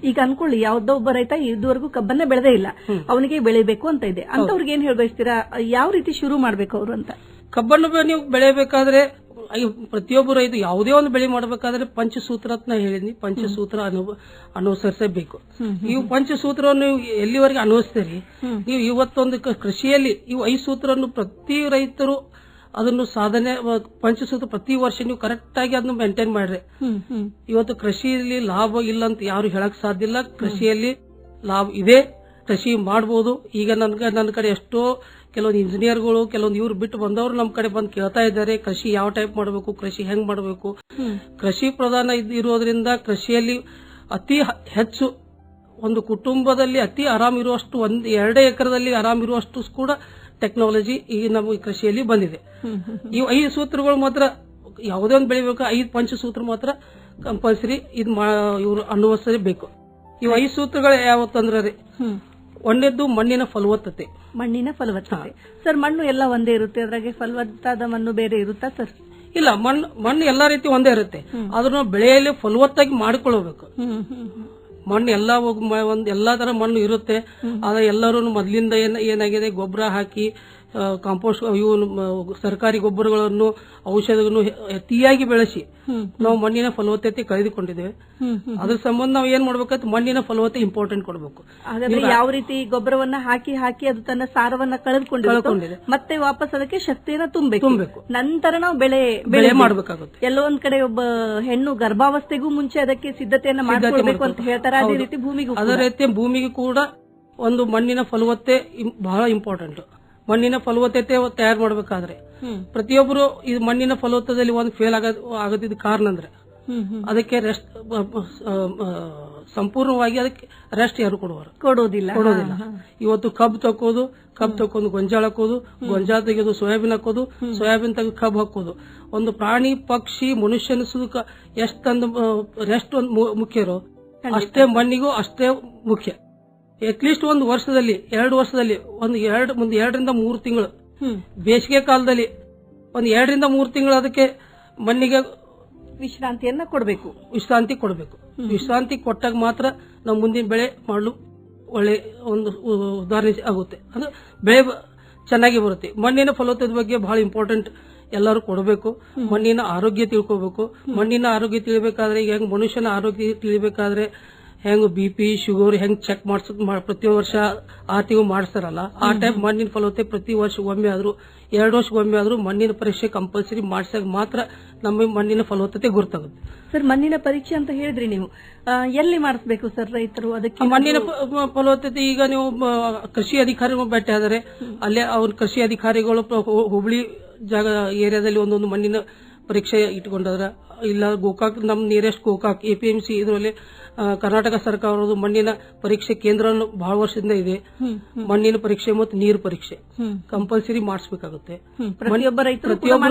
ಈಗ ಅನ್ಕೊಳ್ಳಿ, ಯಾವ್ದೋ ಒಬ್ಬ ರೈತ ಇದುವರೆಗೂ ಕಬ್ಬನ್ನ ಬೆಳೆದೇ ಇಲ್ಲ, ಅವನಿಗೆ ಬೆಳಿಬೇಕು ಅಂತ ಇದೆ, ಅಂತವ್ರಿಗೆ ಏನ್ ಹೇಳ್ಬಯಸ್ತೀರಾ? ಯಾವ ರೀತಿ ಶುರು ಮಾಡ್ಬೇಕು ಅವರು ಅಂತ? ಕಬ್ಬನ್ನು ನೀವು ಬೆಳೆಯಬೇಕಾದ್ರೆ ಪ್ರತಿಯೊಬ್ಬ ರೈತ ಯಾವುದೇ ಒಂದು ಬೆಳೆ ಮಾಡಬೇಕಾದ್ರೆ ಪಂಚಸೂತ್ರ ಅಂತ ಹೇಳಿದ್ನಿ, ಪಂಚಸೂತ್ರ ಅನುಸರಿಸಬೇಕು. ನೀವು ಪಂಚಸೂತ್ರವನ್ನು ಎಲ್ಲಿವರೆಗೆ ಅನುಸರಿಸ್ತೀರಿ, ನೀವು ಇವತ್ತೊಂದು ಕೃಷಿಯಲ್ಲಿ ಇವು 5 ಸೂತ್ರವನ್ನು ಪ್ರತಿ ರೈತರು ಅದನ್ನು ಸಾಧನೆ ಪಂಚಸೂತ್ರ ಪ್ರತಿ ವರ್ಷ ನೀವು ಕರೆಕ್ಟ್ ಆಗಿ ಅದನ್ನು ಮೇಂಟೈನ್ ಮಾಡ್ರಿ. ಇವತ್ತು ಕೃಷಿಯಲ್ಲಿ ಲಾಭ ಇಲ್ಲ ಅಂತ ಯಾರು ಹೇಳಕ್ ಸಾಧ್ಯ ಇಲ್ಲ. ಕೃಷಿಯಲ್ಲಿ ಲಾಭ ಇದೆ, ಕೃಷಿ ಮಾಡಬಹುದು. ಈಗ ನನ್ನ ಕಡೆ ಎಷ್ಟೋ ಕೆಲವೊಂದು ಇಂಜಿನಿಯರ್ಗಳು ಕೆಲವೊಂದು ಇವ್ರು ಬಿಟ್ಟು ಬಂದವರು ನಮ್ಮ ಕಡೆ ಬಂದು ಕೇಳ್ತಾ ಇದ್ದಾರೆ, ಕೃಷಿ ಯಾವ ಟೈಪ್ ಮಾಡಬೇಕು, ಕೃಷಿ ಹೆಂಗ್ ಮಾಡಬೇಕು. ಕೃಷಿ ಪ್ರಧಾನ ಇರೋದ್ರಿಂದ ಕೃಷಿಯಲ್ಲಿ ಅತಿ ಹೆಚ್ಚು ಒಂದು ಕುಟುಂಬದಲ್ಲಿ ಅತಿ ಆರಾಮ್ ಇರುವಷ್ಟು 1-2 ಎಕರೆದಲ್ಲಿ ಆರಾಮ್ ಇರುವಷ್ಟು ಕೂಡ ಟೆಕ್ನಾಲಜಿ ಈಗ ನಮ್ಮ ಕೃಷಿಯಲ್ಲಿ ಬಂದಿದೆ. ಈ 5 ಸೂತ್ರಗಳು ಮಾತ್ರ ಯಾವುದೇ ಒಂದು ಬೆಳಿಬೇಕು, 5 ಪಂಚಸೂತ್ರ ಮಾತ್ರ ಕಂಪಲ್ಸರಿ ಇವ್ರು ಅನುಸರಿಸಬೇಕು. ಈ 5 ಸೂತ್ರಗಳು ಯಾವತ್ತಂದ್ರೆ ರೀ, ಒಂದೇದ್ದು ಮಣ್ಣಿನ ಫಲವತ್ತತೆ. ಮಣ್ಣಿನ ಫಲವತ್ತತೆ ಸರ್, ಮಣ್ಣು ಎಲ್ಲ ಒಂದೇ ಇರುತ್ತೆ, ಅದ್ರಾಗೆ ಫಲವತ್ತಾದ ಮಣ್ಣು ಬೇರೆ ಇರುತ್ತಾ ಸರ್? ಇಲ್ಲ, ಮಣ್ಣು ಎಲ್ಲಾ ರೀತಿ ಒಂದೇ ಇರುತ್ತೆ, ಅದನ್ನ ಬೆಳೆಯಲ್ಲಿ ಫಲವತ್ತಾಗಿ ಮಾಡಿಕೊಳ್ಳಬೇಕು. ಮಣ್ಣು ಎಲ್ಲಾ ತರ ಮಣ್ಣು ಇರುತ್ತೆ. ಆದ್ರೆ ಎಲ್ಲರೂ ಮೊದಲಿಂದ ಏನಾಗಿದೆ, ಗೊಬ್ಬರ ಹಾಕಿ ಕಾಂಪೋಸ್ಟ್ ಸರ್ಕಾರಿ ಗೊಬ್ಬರಗಳನ್ನು ಔಷಧಗಳನ್ನು ಅತಿಯಾಗಿ ಬೆಳೆಸಿ ನಾವು ಮಣ್ಣಿನ ಫಲವತ್ತತೆ ಕಳೆದುಕೊಂಡಿದ್ದೇವೆ. ಅದ್ರ ಸಂಬಂಧ ನಾವು ಏನ್ ಮಾಡ್ಬೇಕಂತ ಮಣ್ಣಿನ ಫಲವತ್ತತೆ ಇಂಪಾರ್ಟೆಂಟ್ ಕೊಡಬೇಕು. ಹಾಗಾದ್ರೆ ಯಾವ ರೀತಿ ಗೊಬ್ಬರವನ್ನ ಹಾಕಿ ಅದು ತನ್ನ ಸಾರವನ್ನ ಕಳೆದುಕೊಂಡಿದೆ, ಮತ್ತೆ ವಾಪಸ್ ಅದಕ್ಕೆ ಶಕ್ತಿಯನ್ನ ತುಂಬಬೇಕು. ನಂತರ ನಾವು ಬೆಳೆ ಮಾಡಬೇಕಾಗುತ್ತೆ. ಎಲ್ಲೋ ಒಂದ್ ಕಡೆ ಒಬ್ಬ ಹೆಣ್ಣು ಗರ್ಭಾವಸ್ಥೆಗೂ ಮುಂಚೆ ಅದಕ್ಕೆ ಸಿದ್ಧತೆಯನ್ನ ಮಾಡ್ಕೊಳ್ಬೇಕು ಅಂತ ಹೇಳ್ತಾರೆ. ಅದೇ ರೀತಿ ಭೂಮಿಗೂ ಕೂಡ ಒಂದು ಮಣ್ಣಿನ ಫಲವತ್ತತೆ ಬಹಳ ಇಂಪಾರ್ಟೆಂಟ್. ಮಣ್ಣಿನ ಫಲವತ್ತತೆ ತಯಾರು ಮಾಡಬೇಕಾದ್ರೆ ಪ್ರತಿಯೊಬ್ಬರು ಇದು ಮಣ್ಣಿನ ಫಲವತ್ತತೆಯಲ್ಲಿ ಒಂದು ಫೇಲ್ ಆಗದಿದ್ದ ಕಾರಣ ಅಂದ್ರೆ ಅದಕ್ಕೆ ರೆಸ್ಟ್, ಸಂಪೂರ್ಣವಾಗಿ ಅದಕ್ಕೆ ರೆಸ್ಟ್ ಯಾರು ಕೊಡೋದಿಲ್ಲ. ಇವತ್ತು ಕಬ್ಬು ತಕ್ಕೊಂಡು ಗೊಂಜಾಳ ಹಾಕೋದು, ಗೊಂಜಾಳ ತೆಗೆದು ಸೋಯಾಬೀನ್ ಹಾಕೋದು, ಸೋಯಾಬೀನ್ ತೆಗೆದು ಕಬ್ಬು ಹಾಕೋದು. ಒಂದು ಪ್ರಾಣಿ ಪಕ್ಷಿ ಮನುಷ್ಯನ ಸುಖ ಎಷ್ಟೊಂದು ರೆಸ್ಟ್ ಒಂದು ಮುಖ್ಯ ಇರೋ ಅಷ್ಟೇ ಮಣ್ಣಿಗೂ ಅಷ್ಟೇ ಮುಖ್ಯ. ಅಟ್ಲೀಸ್ಟ್ ಒಂದು ವರ್ಷದಲ್ಲಿ 2 ವರ್ಷದಲ್ಲಿ ಮುಂದೆ 2ರಿಂದ 3 ತಿಂಗಳು, ಬೇಸಿಗೆ ಕಾಲದಲ್ಲಿ ಒಂದು 2ರಿಂದ 3 ತಿಂಗಳು ಅದಕ್ಕೆ ಮಣ್ಣಿಗೆ ವಿಶ್ರಾಂತಿ ಕೊಡಬೇಕು. ವಿಶ್ರಾಂತಿ ಕೊಟ್ಟಾಗ ಮಾತ್ರ ನಾವು ಮುಂದಿನ ಬೆಳೆ ಮಾಡಲು ಒಳ್ಳೆ ಒಂದು ಉದಾಹರಣೆ ಆಗುತ್ತೆ. ಅಂದ್ರೆ ಬೆಳೆ ಚೆನ್ನಾಗಿ ಬರುತ್ತೆ. ಮಣ್ಣಿನ ಫಲವತ್ತತೆ ಬಗ್ಗೆ ಬಹಳ ಇಂಪಾರ್ಟೆಂಟ್ ಎಲ್ಲರೂ ಕೊಡಬೇಕು. ಮಣ್ಣಿನ ಆರೋಗ್ಯ ತಿಳ್ಕೋಬೇಕು. ಮಣ್ಣಿನ ಆರೋಗ್ಯ ತಿಳಿಬೇಕಾದ್ರೆ ಈಗ ಹೆಂಗ್ ಮನುಷ್ಯನ ಆರೋಗ್ಯ ತಿಳಿಬೇಕಾದ್ರೆ ಹೆಂಗ್ BP ಶುಗರ್ ಹೆಂಗ್ ಚೆಕ್ ಪ್ರತಿ ವರ್ಷ 6 ತಿಂಗಳು ಮಾಡಿಸ್ತಾರಲ್ಲ, ಆ ಟೈಪ್ ಮಣ್ಣಿನ ಫಲವತ್ತತೆ ಪ್ರತಿ ವರ್ಷ ಒಮ್ಮೆ ಆದ್ರೂ 2 ವರ್ಷಕ್ಕೊಮ್ಮೆ ಆದ್ರೂ ಮಣ್ಣಿನ ಪರೀಕ್ಷೆ ಕಂಪಲ್ಸರಿ ಮಾಡಿಸಾಗ ಮಾತ್ರ ನಮ್ಮ ಮಣ್ಣಿನ ಫಲವತ್ತತೆ ಗುರುತಾಗುತ್ತೆ. ಸರ್, ಮಣ್ಣಿನ ಪರೀಕ್ಷೆ ಅಂತ ಹೇಳಿದ್ರಿ ನೀವು, ಎಲ್ಲಿ ಮಾಡಿಸ್ಬೇಕು ಸರ್ ರೈತರು? ಅದಕ್ಕೆ ಮಣ್ಣಿನ ಫಲವತ್ತತೆ ಈಗ ನೀವು ಕೃಷಿ ಅಧಿಕಾರಿಗಳು ಭೇಟಿ ಆದರೆ ಅಲ್ಲೇ ಅವ್ರ ಕೃಷಿ ಅಧಿಕಾರಿಗಳು ಹುಬ್ಳಿ ಜಾಗ ಏರಿಯಾದಲ್ಲಿ ಒಂದೊಂದು ಮಣ್ಣಿನ ಪರೀಕ್ಷೆ ಇಟ್ಕೊಂಡಾದ್ರ, ಇಲ್ಲ ಗೋಕಾಕ್, ನಮ್ ನಿಯರೆಸ್ಟ್ ಗೋಕಾಕ್ APMC ಇದರಲ್ಲಿ ಕರ್ನಾಟಕ ಸರ್ಕಾರದ ಮಣ್ಣಿನ ಪರೀಕ್ಷೆ ಕೇಂದ್ರ ಬಹಳ ವರ್ಷದಿಂದ ಇದೆ. ಮಣ್ಣಿನ ಪರೀಕ್ಷೆ ಮತ್ತು ನೀರು ಪರೀಕ್ಷೆ ಕಂಪಲ್ಸರಿ ಮಾಡಿಸಬೇಕಾಗುತ್ತೆ. ಪ್ರತಿಯೊಬ್ಬ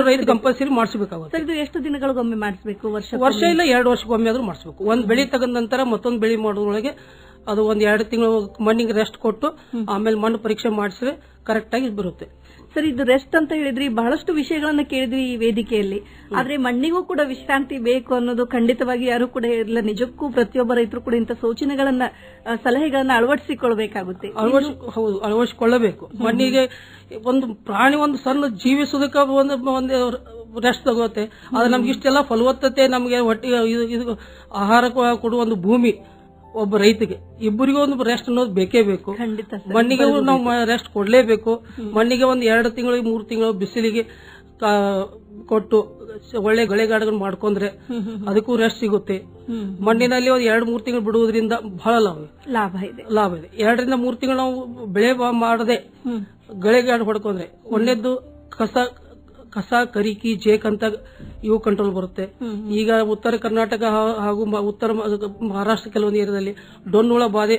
ರೈತ ಕಂಪಲ್ಸರಿ ಮಾಡಿಸಬೇಕಾಗುತ್ತೆ. ಇದು ಎಷ್ಟು ದಿನಗಳಿಗೊಮ್ಮೆ ಮಾಡಿಸಬೇಕು? ವರ್ಷ ಇಲ್ಲ 2 ವರ್ಷಕ್ಕೊಮ್ಮೆ ಆದ್ರೂ ಮಾಡಿಸಬೇಕು. ಒಂದ್ ಬೆಳೆ ತೆಗೆದ ನಂತರ ಮತ್ತೊಂದು ಬೆಳೆ ಮಾಡೋದ್ರೊಳಗೆ ಅದು ಒಂದ್ 2 ತಿಂಗಳು ಮಣ್ಣಿಗೆ ರೆಸ್ಟ್ ಕೊಟ್ಟು ಆಮೇಲೆ ಮಣ್ಣು ಪರೀಕ್ಷೆ ಮಾಡಿಸಿದ್ರೆ ಕರೆಕ್ಟ್ ಆಗಿ ಬರುತ್ತೆ. ಸರ್, ಇದು ರೆಸ್ಟ್ ಅಂತ ಹೇಳಿದ್ರಿ, ಬಹಳಷ್ಟು ವಿಷಯಗಳನ್ನ ಕೇಳಿದ್ವಿ ಈ ವೇದಿಕೆಯಲ್ಲಿ. ಆದ್ರೆ ಮಣ್ಣಿಗೂ ಕೂಡ ವಿಶ್ರಾಂತಿ ಬೇಕು ಅನ್ನೋದು ಖಂಡಿತವಾಗಿ ಯಾರು ಕೂಡ ಇಲ್ಲ. ನಿಜಕ್ಕೂ ಪ್ರತಿಯೊಬ್ಬ ರೈತರು ಕೂಡ ಇಂಥ ಸೂಚನೆಗಳನ್ನ, ಸಲಹೆಗಳನ್ನ ಅಳವಡಿಸಿಕೊಳ್ಬೇಕಾಗುತ್ತೆ. ಅಳವಡಿಸಿಕೊಳ್ಳಬೇಕು. ಮಣ್ಣಿಗೆ ಒಂದು ಪ್ರಾಣಿ, ಒಂದು ಸಣ್ಣ ಜೀವಿಸುವುದಕ್ಕೆ ಒಂದು ರೆಸ್ಟ್ ತಗೋತೆ. ಆದ್ರೆ ನಮ್ಗೆ ಇಷ್ಟೆಲ್ಲ ಫಲವತ್ತತೆ, ನಮಗೆ ಒಟ್ಟಿಗೆ ಆಹಾರ ಕೊಡುವ ಒಂದು ಭೂಮಿ ಒಬ್ಬ ರೈತಗೆ, ಇಬ್ಬರಿಗೂ ಒಂದು ರೆಸ್ಟ್ ಅನ್ನೋದು ಬೇಕೇ ಬೇಕು. ಮಣ್ಣಿಗೆ ನಾವು ರೆಸ್ಟ್ ಕೊಡ್ಲೇಬೇಕು. ಮಣ್ಣಿಗೆ ಒಂದು 2 ತಿಂಗಳು 3 ತಿಂಗಳು ಬಿಸಿಲಿಗೆ ಕೊಟ್ಟು ಒಳ್ಳೆ ಗಳೆಗಾಡುಗಳು ಮಾಡ್ಕೊಂಡ್ರೆ ಅದಕ್ಕೂ ರೆಸ್ಟ್ ಸಿಗುತ್ತೆ. ಮಣ್ಣಿನಲ್ಲಿ ಒಂದು 2-3 ತಿಂಗಳು ಬಿಡುವುದರಿಂದ ಬಹಳ ಲಾಭ ಇದೆ. 2ರಿಂದ 3 ತಿಂಗಳು ನಾವು ಬೆಳೆ ಮಾಡದೆ ಗಳೆಗಾಡು ಹೊಡ್ಕೊಂಡ್ರೆ ಒಂದೇದ್ದು ಕಸ ಕರಿಕಿ ಜೇಕ್ ಅಂತ ಇವು ಕಂಟ್ರೋಲ್ ಬರುತ್ತೆ. ಈಗ ಉತ್ತರ ಕರ್ನಾಟಕ ಹಾಗೂ ಉತ್ತರ ಮಹಾರಾಷ್ಟ್ರ ಕೆಲವೊಂದು ಏರಿಯಾದಲ್ಲಿ ಡೊಣ್ಣುಳ ಬಾಧೆ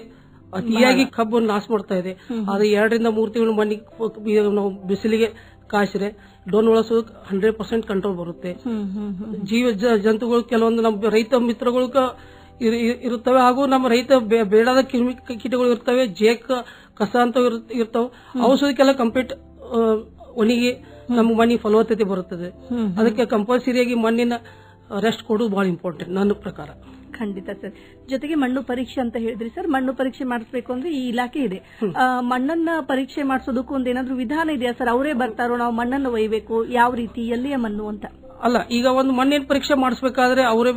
ಅತಿಯಾಗಿ ಕಬ್ಬು ನಾಶ ಮಾಡ್ತಾ ಇದೆ. ಆದ್ರೆ 2ರಿಂದ 3 ತಿಂಗಳು ಮಣ್ಣಿಗೆ ನಾವು ಬಿಸಿಲಿಗೆ ಕಾಯಿಸಿದ್ರೆ ಡೊಣ್ಣುಳ 100% ಕಂಟ್ರೋಲ್ ಬರುತ್ತೆ. ಜಂತುಗಳು ಕೆಲವೊಂದು ನಮ್ಮ ರೈತ ಮಿತ್ರಗಳು ಇರುತ್ತವೆ, ಹಾಗೂ ನಮ್ಮ ರೈತ ಬೇಡಾದ ಕೀಟಗಳು ಇರ್ತವೆ, ಜೇಕ್ ಕಸ ಅಂತ ಇರ್ತಾವೆ. ಔಷಧಕ್ಕೆಲ್ಲ ಕಂಪ್ಲೀಟ್ ಒಣಗಿ ನಮ್ಮ ಮಣ್ಣಿನ ಫಲವತ್ತತೆ ಬರುತ್ತದೆ. ಅದಕ್ಕೆ ಕಂಪಲ್ಸರಿಯಾಗಿ ಮಣ್ಣಿನ ರೆಸ್ಟ್ ಕೊಡೋದು ಬಹಳ ಇಂಪಾರ್ಟೆಂಟ್ ನನ್ನ ಪ್ರಕಾರ. ಖಂಡಿತ ಸರ್. ಜೊತೆಗೆ ಮಣ್ಣು ಪರೀಕ್ಷೆ ಅಂತ ಹೇಳಿದ್ರಿ ಸರ್, ಮಣ್ಣು ಪರೀಕ್ಷೆ ಮಾಡಿಸ್ಬೇಕು ಅಂದ್ರೆ ಈ ಇಲಾಖೆ ಇದೆ. ಮಣ್ಣನ್ನ ಪರೀಕ್ಷೆ ಮಾಡಿಸೋದಕ್ಕೂ ಒಂದೇನಾದ್ರೂ ವಿಧಾನ ಇದೆಯಾ ಸರ್? ಅವರೇ ಬರ್ತಾರೋ, ನಾವು ಮಣ್ಣನ್ನು ಒಯ್ಯಬೇಕು, ಯಾವ ರೀತಿ, ಎಲ್ಲಿಯ ಮಣ್ಣು ಅಂತ? ಅಲ್ಲ, ಈಗ ಒಂದು ಮಣ್ಣಿನ ಪರೀಕ್ಷೆ ಮಾಡಿಸಬೇಕಾದ್ರೆ ಅವರೇ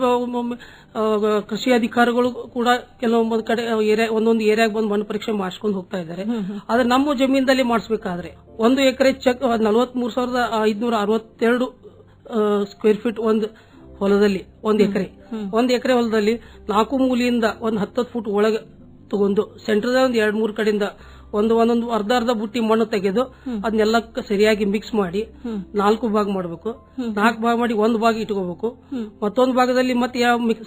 ಕೃಷಿ ಅಧಿಕಾರಿಗಳು ಕೂಡ ಕೆಲವೊಂದು ಕಡೆ ಒಂದೊಂದು ಏರಿಯಾಗ ಬಂದು ಮಣ್ಣು ಪರೀಕ್ಷೆ ಮಾಡಿಸ್ಕೊಂಡು ಹೋಗ್ತಾ ಇದ್ದಾರೆ. ಆದ್ರೆ ನಮ್ಮ ಜಮೀನಲ್ಲಿ ಮಾಡಿಸಬೇಕಾದ್ರೆ 1 ಎಕರೆ ಚೆಕ್ 43,562 ಸ್ಕ್ವೇರ್ ಫೀಟ್ ಒಂದು ಹೊಲದಲ್ಲಿ, 1 ಎಕರೆ ಹೊಲದಲ್ಲಿ 4 ಮೂಲೆಯಿಂದ ಒಂದು 10 ಫುಟ್ ಒಳಗೆ ತಗೊಂಡು ಸೆಂಟರ್ದಾಗ ಒಂದು 2-3 ಕಡೆಯಿಂದ ಒಂದೊಂದು ಅರ್ಧ ಬುಟ್ಟಿ ಮಣ್ಣು ತೆಗೆದು ಅದನ್ನೆಲ್ಲ ಸರಿಯಾಗಿ ಮಿಕ್ಸ್ ಮಾಡಿ 4 ಭಾಗ ಮಾಡಬೇಕು. 4 ಭಾಗ ಮಾಡಿ 1 ಭಾಗ ಇಟ್ಕೋಬೇಕು. ಮತ್ತೊಂದು ಭಾಗದಲ್ಲಿ ಮತ್ತೆ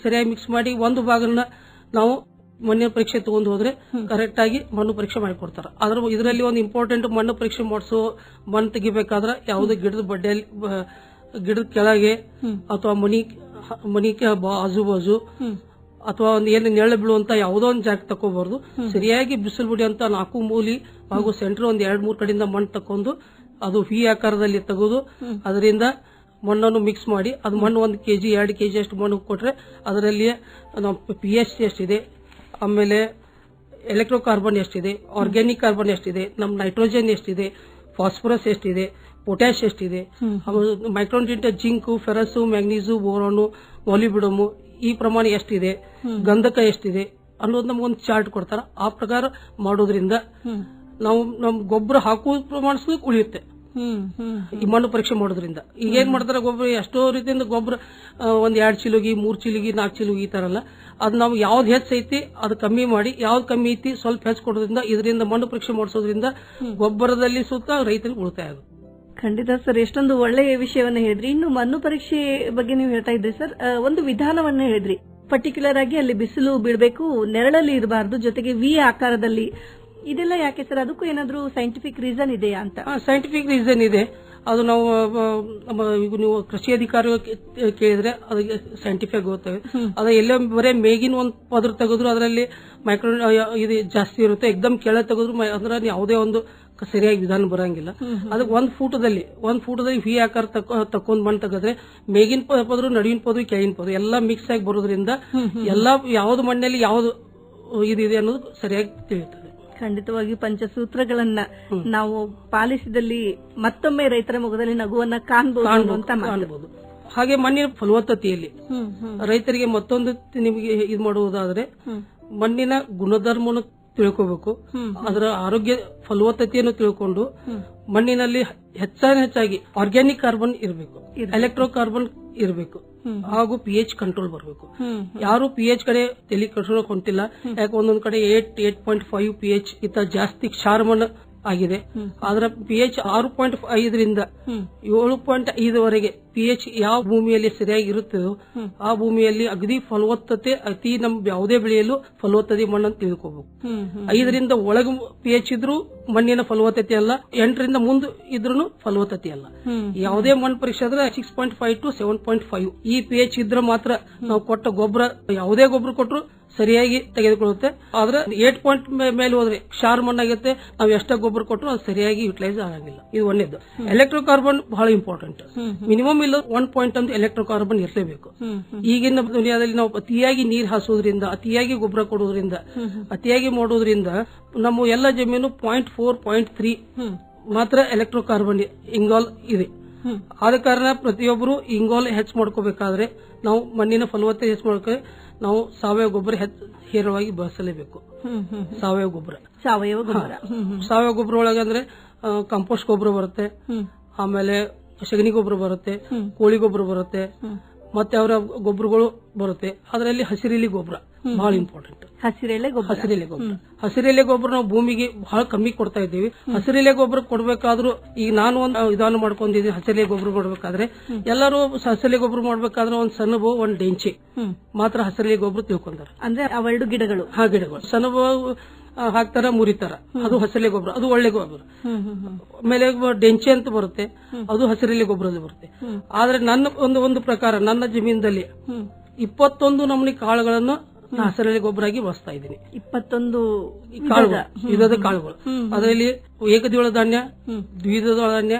ಸರಿಯಾಗಿ ಮಿಕ್ಸ್ ಮಾಡಿ 1 ಭಾಗನ ನಾವು ಮಣ್ಣಿನ ಪರೀಕ್ಷೆ ತಗೊಂಡು ಹೋದ್ರೆ ಕರೆಕ್ಟ್ ಆಗಿ ಮಣ್ಣು ಪರೀಕ್ಷೆ ಮಾಡಿಕೊಡ್ತಾರೆ. ಇದರಲ್ಲಿ ಒಂದು ಇಂಪಾರ್ಟೆಂಟ್ ಮಣ್ಣು ಪರೀಕ್ಷೆ ಮಾಡಿಸೋ ಮಣ್ಣು ತೆಗಿಬೇಕಾದ್ರೆ ಯಾವುದೇ ಗಿಡದ ಬಡ್ಡೆಯಲ್ಲಿ ಗಿಡದ ಕೆಳಗೆ ಅಥವಾ ಮನಿಗೆ ಆಜು ಬಾಜು ಅಥವಾ ಒಂದು ಏನು ನೆರಳು ಬೀಳುವಂತ ಯಾವುದೋ ಒಂದು ಜಾಗ ತಕೋಬಾರ್ದು. ಸರಿಯಾಗಿ ಬಿಸಿಲು ಬಿಡುವಂತ 4 ಮೂಲಿ ಹಾಗೂ ಸೆಂಟರ್ ಒಂದ್ 2-3 ಕಡೆಯಿಂದ ಮಣ್ಣು ತಕೊಂಡು ಅದು ವಿ ಆಕಾರದಲ್ಲಿ ತೆಗೆದು ಅದರಿಂದ ಮಣ್ಣನ್ನು ಮಿಕ್ಸ್ ಮಾಡಿ ಅದು ಮಣ್ಣು 1 kg 2 kg ಅಷ್ಟು ಮಣ್ಣು ಕೊಟ್ರೆ ಅದರಲ್ಲಿ ನಮ್ಮ pH ಎಷ್ಟಿದೆ, ಆಮೇಲೆ ಎಲೆಕ್ಟ್ರೋಕಾರ್ಬನ್ ಎಷ್ಟಿದೆ, ಆರ್ಗ್ಯಾನಿಕ್ ಕಾರ್ಬನ್ ಎಷ್ಟಿದೆ, ನಮ್ಮ ನೈಟ್ರೋಜನ್ ಎಷ್ಟಿದೆ, ಫಾಸ್ಫರಸ್ ಎಷ್ಟಿದೆ, ಪೊಟ್ಯಾಶ್ ಎಷ್ಟಿದೆ, micronutrient zinc, ferrous, manganese, boron, molybdenum ಈ ಪ್ರಮಾಣ ಎಷ್ಟಿದೆ, ಗಂಧಕ ಎಷ್ಟಿದೆ ಅನ್ನೋದು ನಮಗೊಂದು ಚಾರ್ಟ್ ಕೊಡ್ತಾರ. ಆ ಪ್ರಕಾರ ಮಾಡೋದ್ರಿಂದ ನಾವು ನಮ್ ಗೊಬ್ಬರ ಹಾಕುವ ಪ್ರಮಾಣ ಉಳಿಯುತ್ತೆ ಈ ಮಣ್ಣು ಪರೀಕ್ಷೆ ಮಾಡೋದ್ರಿಂದ. ಈಗ ಏನ್ ಮಾಡ್ತಾರೆ, ಗೊಬ್ಬರ ಎಷ್ಟೋ ರೀತಿಯಿಂದ ಗೊಬ್ಬರ ಒಂದ್ 2 ಚೀಲಗಿ 3 ಚೀಲಗಿ 4 ಚೀಲಗಿ ಈ ತರ ಅಲ್ಲ, ಅದು ನಾವು ಯಾವ್ದು ಹೆಚ್ಚೈತಿ ಅದು ಕಮ್ಮಿ ಮಾಡಿ, ಯಾವ್ದು ಕಮ್ಮಿ ಐತಿ ಸ್ವಲ್ಪ ಹೆಚ್ಚು ಕೊಡೋದ್ರಿಂದ ಇದರಿಂದ ಮಣ್ಣು ಪರೀಕ್ಷೆ ಮಾಡಿಸೋದ್ರಿಂದ ಗೊಬ್ಬರದಲ್ಲಿ ಸುತ್ತ ರೈತರಿಗೆ ಉಳಿತಾಯ ಆಗುತ್ತೆ. ಖಂಡಿತ ಸರ್, ಎಷ್ಟೊಂದು ಒಳ್ಳೆಯ ವಿಷಯವನ್ನ ಹೇಳಿದ್ರಿ. ಇನ್ನು ಮಣ್ಣು ಪರೀಕ್ಷೆ ಬಗ್ಗೆ ನೀವು ಹೇಳ್ತಾ ಇದ್ರಿ ಸರ್, ಒಂದು ವಿಧಾನವನ್ನ ಹೇಳಿದ್ರಿ. ಪರ್ಟಿಕ್ಯುಲರ್ ಆಗಿ ಅಲ್ಲಿ ಬಿಸಿಲು ಬೀಳಬೇಕು, ನೆರಳಲ್ಲಿ ಇರಬಾರ್ದು, ಜೊತೆಗೆ ವಿ ಆಕಾರದಲ್ಲಿ. ಇದೆಲ್ಲ ಯಾಕೆ ಸರ್? ಅದಕ್ಕೂ ಏನಾದ್ರೂ ಸೈಂಟಿಫಿಕ್ ರೀಸನ್ ಇದೆಯಾ ಅಂತ? ಸೈಂಟಿಫಿಕ್ ರೀಸನ್ ಇದೆ. ಅದು ನಾವು ಈಗ ನೀವು ಕೃಷಿ ಅಧಿಕಾರಿ ಕೇಳಿದ್ರೆ ಅದಕ್ಕೆ ಸೈಂಟಿಫಿಕ್ ಗೊತ್ತವೆ. ಅದ ಎಲ್ಲೇ ಬರೇ ಮೇಗಿನ ಒಂದು ಪದ್ರ ತೆಗೆದ್ರು ಅದರಲ್ಲಿ ಮೈಕ್ರೋ ಇದು ಜಾಸ್ತಿ ಇರುತ್ತೆ, ಎಕ್ದಮ್ ಕೆಳ ತೆಗೆದ್ರು ಅಂದ್ರೆ ಯಾವುದೇ ಒಂದು ಸರಿಯಾಗಿ ವಿಧಾನ ಬರಂಗಿಲ್ಲ. ಅದಕ್ಕೆ 1 ಫೂಟದಲ್ಲಿ ವಿ ಆಕಾರ ತಕೊಂಡ್ ಮಣ್ಣು ತೆಗೆದ್ರೆ ಮೇಗಿನ ಪದ್ರು, ನಡುವಿನ ಪದ್ರು, ಕೆಳಗಿನ ಪದ್ರು ಎಲ್ಲ ಮಿಕ್ಸ್ ಆಗಿ ಬರೋದ್ರಿಂದ ಎಲ್ಲಾ ಯಾವ್ದು ಮಣ್ಣಲ್ಲಿ ಯಾವ್ದು ಇದಿದೆ ಅನ್ನೋದು ಸರಿಯಾಗಿ ತಿಳಿಯುತ್ತದೆ. ಖಂಡಿತವಾಗಿ ಪಂಚಸೂತ್ರಗಳನ್ನ ನಾವು ಪಾಲಿಸಿದಲ್ಲಿ ಮತ್ತೊಮ್ಮೆ ರೈತರ ಮುಖದಲ್ಲಿ ನಗುವನ್ನ ಕಾಣಬಹುದು ಅಂತ ಕಾಣಬಹುದು. ಹಾಗೆ ಮಣ್ಣಿನ ಫಲವತ್ತತೆಯಲ್ಲಿ ರೈತರಿಗೆ ಮತ್ತೊಂದು ನಿಮಗೆ ಇದು ಮಾಡುವುದಾದ್ರೆ ಮಣ್ಣಿನ ಗುಣಧರ್ಮವನ್ನು ತಿಳ್ಕೋಬೇಕು, ಅದರ ಆರೋಗ್ಯ ಫಲವತ್ತತೆಯನ್ನು ತಿಳ್ಕೊಂಡು ಮಣ್ಣಿನಲ್ಲಿ ಹೆಚ್ಚಾಗಿ ಆರ್ಗ್ಯಾನಿಕ್ ಕಾರ್ಬನ್ ಇರಬೇಕು, ಎಲೆಕ್ಟ್ರೋಕಾರ್ಬನ್ ಇರಬೇಕು, ಹಾಗೂ pH ಕಂಟ್ರೋಲ್ ಬರಬೇಕು. ಯಾರು pH ಕಡೆ ತಲೆ ಕೆಡಿಸ್ಕೊಳ್ಳೋಕೆ ಹೊಂಟಿಲ್ಲ. ಯಾಕೆ ಒಂದೊಂದ್ ಕಡೆ 8.5 pH ಇತ್ತ ಜಾಸ್ತಿ ಕ್ಷಾರಮಣ್ಣ ಆಗಿದೆ. ಅದರ pH 6.5ರಿಂದ 7.5 ವರೆಗೆ pH ಯಾವ ಭೂಮಿಯಲ್ಲಿ ಸರಿಯಾಗಿ ಇರುತ್ತದೋ ಆ ಭೂಮಿಯಲ್ಲಿ ಅಗದಿ ಫಲವತ್ತತೆ ಅತಿ ನಮ್ ಯಾವುದೇ ಬೆಳೆಯಲು ಫಲವತ್ತತೆ ಮಣ್ಣನ್ನು ತಿಳ್ಕೋಬೇಕು. 5ರಿಂದ ಒಳಗೆ pH ಇದ್ರೂ ಮಣ್ಣಿನ ಫಲವತ್ತತೆ ಅಲ್ಲ, 8ರಿಂದ ಮುಂದೆ ಇದ್ರೂ ಫಲವತ್ತತೆ ಅಲ್ಲ. ಯಾವುದೇ ಮಣ್ಣು ಪರೀಕ್ಷೆ ಆದ್ರೆ 6.5 to 7.5 ಈ pH ಇದ್ರೆ ಮಾತ್ರ ನಾವು ಕೊಟ್ಟ ಗೊಬ್ಬರ ಯಾವುದೇ ಗೊಬ್ಬರ ಕೊಟ್ಟರು ಸರಿಯಾಗಿ ತೆಗೆದುಕೊಳ್ಳುತ್ತೆ. ಆದ್ರೆ 8 ಪಾಯಿಂಟ್ ಮೇಲೆ ಹೋದ್ರೆ ಕ್ಷಾರ ಮಣ್ಣಾಗುತ್ತೆ, ನಾವು ಎಷ್ಟೇ ಗೊಬ್ಬರ ಕೊಟ್ಟರು ಅದು ಸರಿಯಾಗಿ ಯುಟಿಲೈಸ್ ಆಗಂಗಿಲ್ಲ. ಇದು ಒಂದೇದು. ಎಲೆಕ್ಟ್ರೋಕಾರ್ಬನ್ ಬಹಳ ಇಂಪಾರ್ಟೆಂಟ್. ಮಿನಿಮಮ್ ಇಲ್ಲ 1 ಪಾಯಿಂಟ್ ಅಂತ ಎಲೆಕ್ಟ್ರೋಕಾರ್ಬನ್ ಇರಲೇಬೇಕು. ಈಗಿನ ದುನಿಯಾದಲ್ಲಿ ನಾವು ಅತಿಯಾಗಿ ನೀರು ಹಾಸೋದ್ರಿಂದ, ಅತಿಯಾಗಿ ಗೊಬ್ಬರ ಕೊಡೋದ್ರಿಂದ, ಅತಿಯಾಗಿ ಮಾಡೋದ್ರಿಂದ ನಮ್ಮ ಎಲ್ಲ ಜಮೀನು 0.4 0.3 ಮಾತ್ರ ಎಲೆಕ್ಟ್ರೋಕಾರ್ಬನ್ ಇಂಗಾಲ್ ಇದೆ. ಆದ ಕಾರಣ ಪ್ರತಿಯೊಬ್ಬರು ಇಂಗಾಲ್ ಹೆಚ್ಚು ಮಾಡ್ಕೋಬೇಕಾದ್ರೆ ನಾವು ಮಣ್ಣಿನ ಫಲವತ್ತತೆ ಹೆಚ್ಚು ಮಾಡ್ಕೊ ನಾವು ಸಾವಯವ ಗೊಬ್ಬರ ಹೇರಳವಾಗಿ ಬಳಸಲೇಬೇಕು. ಸಾವಯವ ಗೊಬ್ಬರ ಒಳಗಂದ್ರೆ ಕಂಪೋಸ್ಟ್ ಗೊಬ್ಬರ ಬರುತ್ತೆ, ಆಮೇಲೆ ಸಗಣಿ ಗೊಬ್ಬರ ಬರುತ್ತೆ, ಕೋಳಿ ಗೊಬ್ಬರ ಬರುತ್ತೆ, ಮತ್ತೆ ಅವರ ಗೊಬ್ಬರಗಳು ಬರುತ್ತೆ. ಅದರಲ್ಲಿ ಹಸಿರೆಲೆ ಗೊಬ್ಬರ ಬಹಳ ಇಂಪಾರ್ಟೆಂಟ್. ಹಸಿರೆಲೆ ಗೊಬ್ಬರ ನಾವು ಭೂಮಿಗೆ ಬಹಳ ಕಮ್ಮಿ ಕೊಡ್ತಾ ಇದ್ದೀವಿ. ಹಸಿರೆಲೆ ಗೊಬ್ಬರ ಕೊಡ್ಬೇಕಾದ್ರೂ ಈಗ ನಾನು ಒಂದು ವಿಧಾನ ಮಾಡ್ಕೊಂಡಿದ್ದೀನಿ. ಹಸಿರೆಲೆ ಗೊಬ್ಬರ ಕೊಡ್ಬೇಕಾದ್ರೆ ಎಲ್ಲರೂ ಹಸಿರೆಲೆ ಗೊಬ್ಬರ ಮಾಡ್ಬೇಕಾದ್ರೆ ಒಂದ್ ಸಣ್ಣಬು ಒಂದ್ ಡೆಂಚಿ ಮಾತ್ರ ಹಸಿರೆಲೆ ಗೊಬ್ಬರ ತಿಳ್ಕೊಂತಾರೆ. ಅಂದ್ರೆ ಅವೆರಡು ಗಿಡಗಳು ಸಣ್ಣಬು ಹಾಕ್ತಾರ, ಮುರಿತಾರ, ಅದು ಹಸಿರೆಲೆ ಗೊಬ್ಬರ, ಅದು ಒಳ್ಳೆ ಗೊಬ್ಬರ. ಆಮೇಲೆ ಡೆಂಚಿ ಅಂತ ಬರುತ್ತೆ, ಅದು ಹಸಿರೆಲೆ ಗೊಬ್ಬರದಲ್ಲಿ ಬರುತ್ತೆ. ಆದ್ರೆ ನನ್ನ ಒಂದು ಪ್ರಕಾರ ನನ್ನ ಜಮೀನದಲ್ಲಿ 21 ನಮೂನಿ ಕಾಳುಗಳನ್ನು ಹಸಿರೆಲೆ ಗೊಬ್ಬರ ಆಗಿ ಬಳಸ್ತಾ ಇದ್ದೀನಿ. 21 ವಿಧದ ಕಾಳುಗಳು. ಅದರಲ್ಲಿ ಏಕದ್ವಿದಳ ಧಾನ್ಯ, ದ್ವಿದಳ ಧಾನ್ಯ,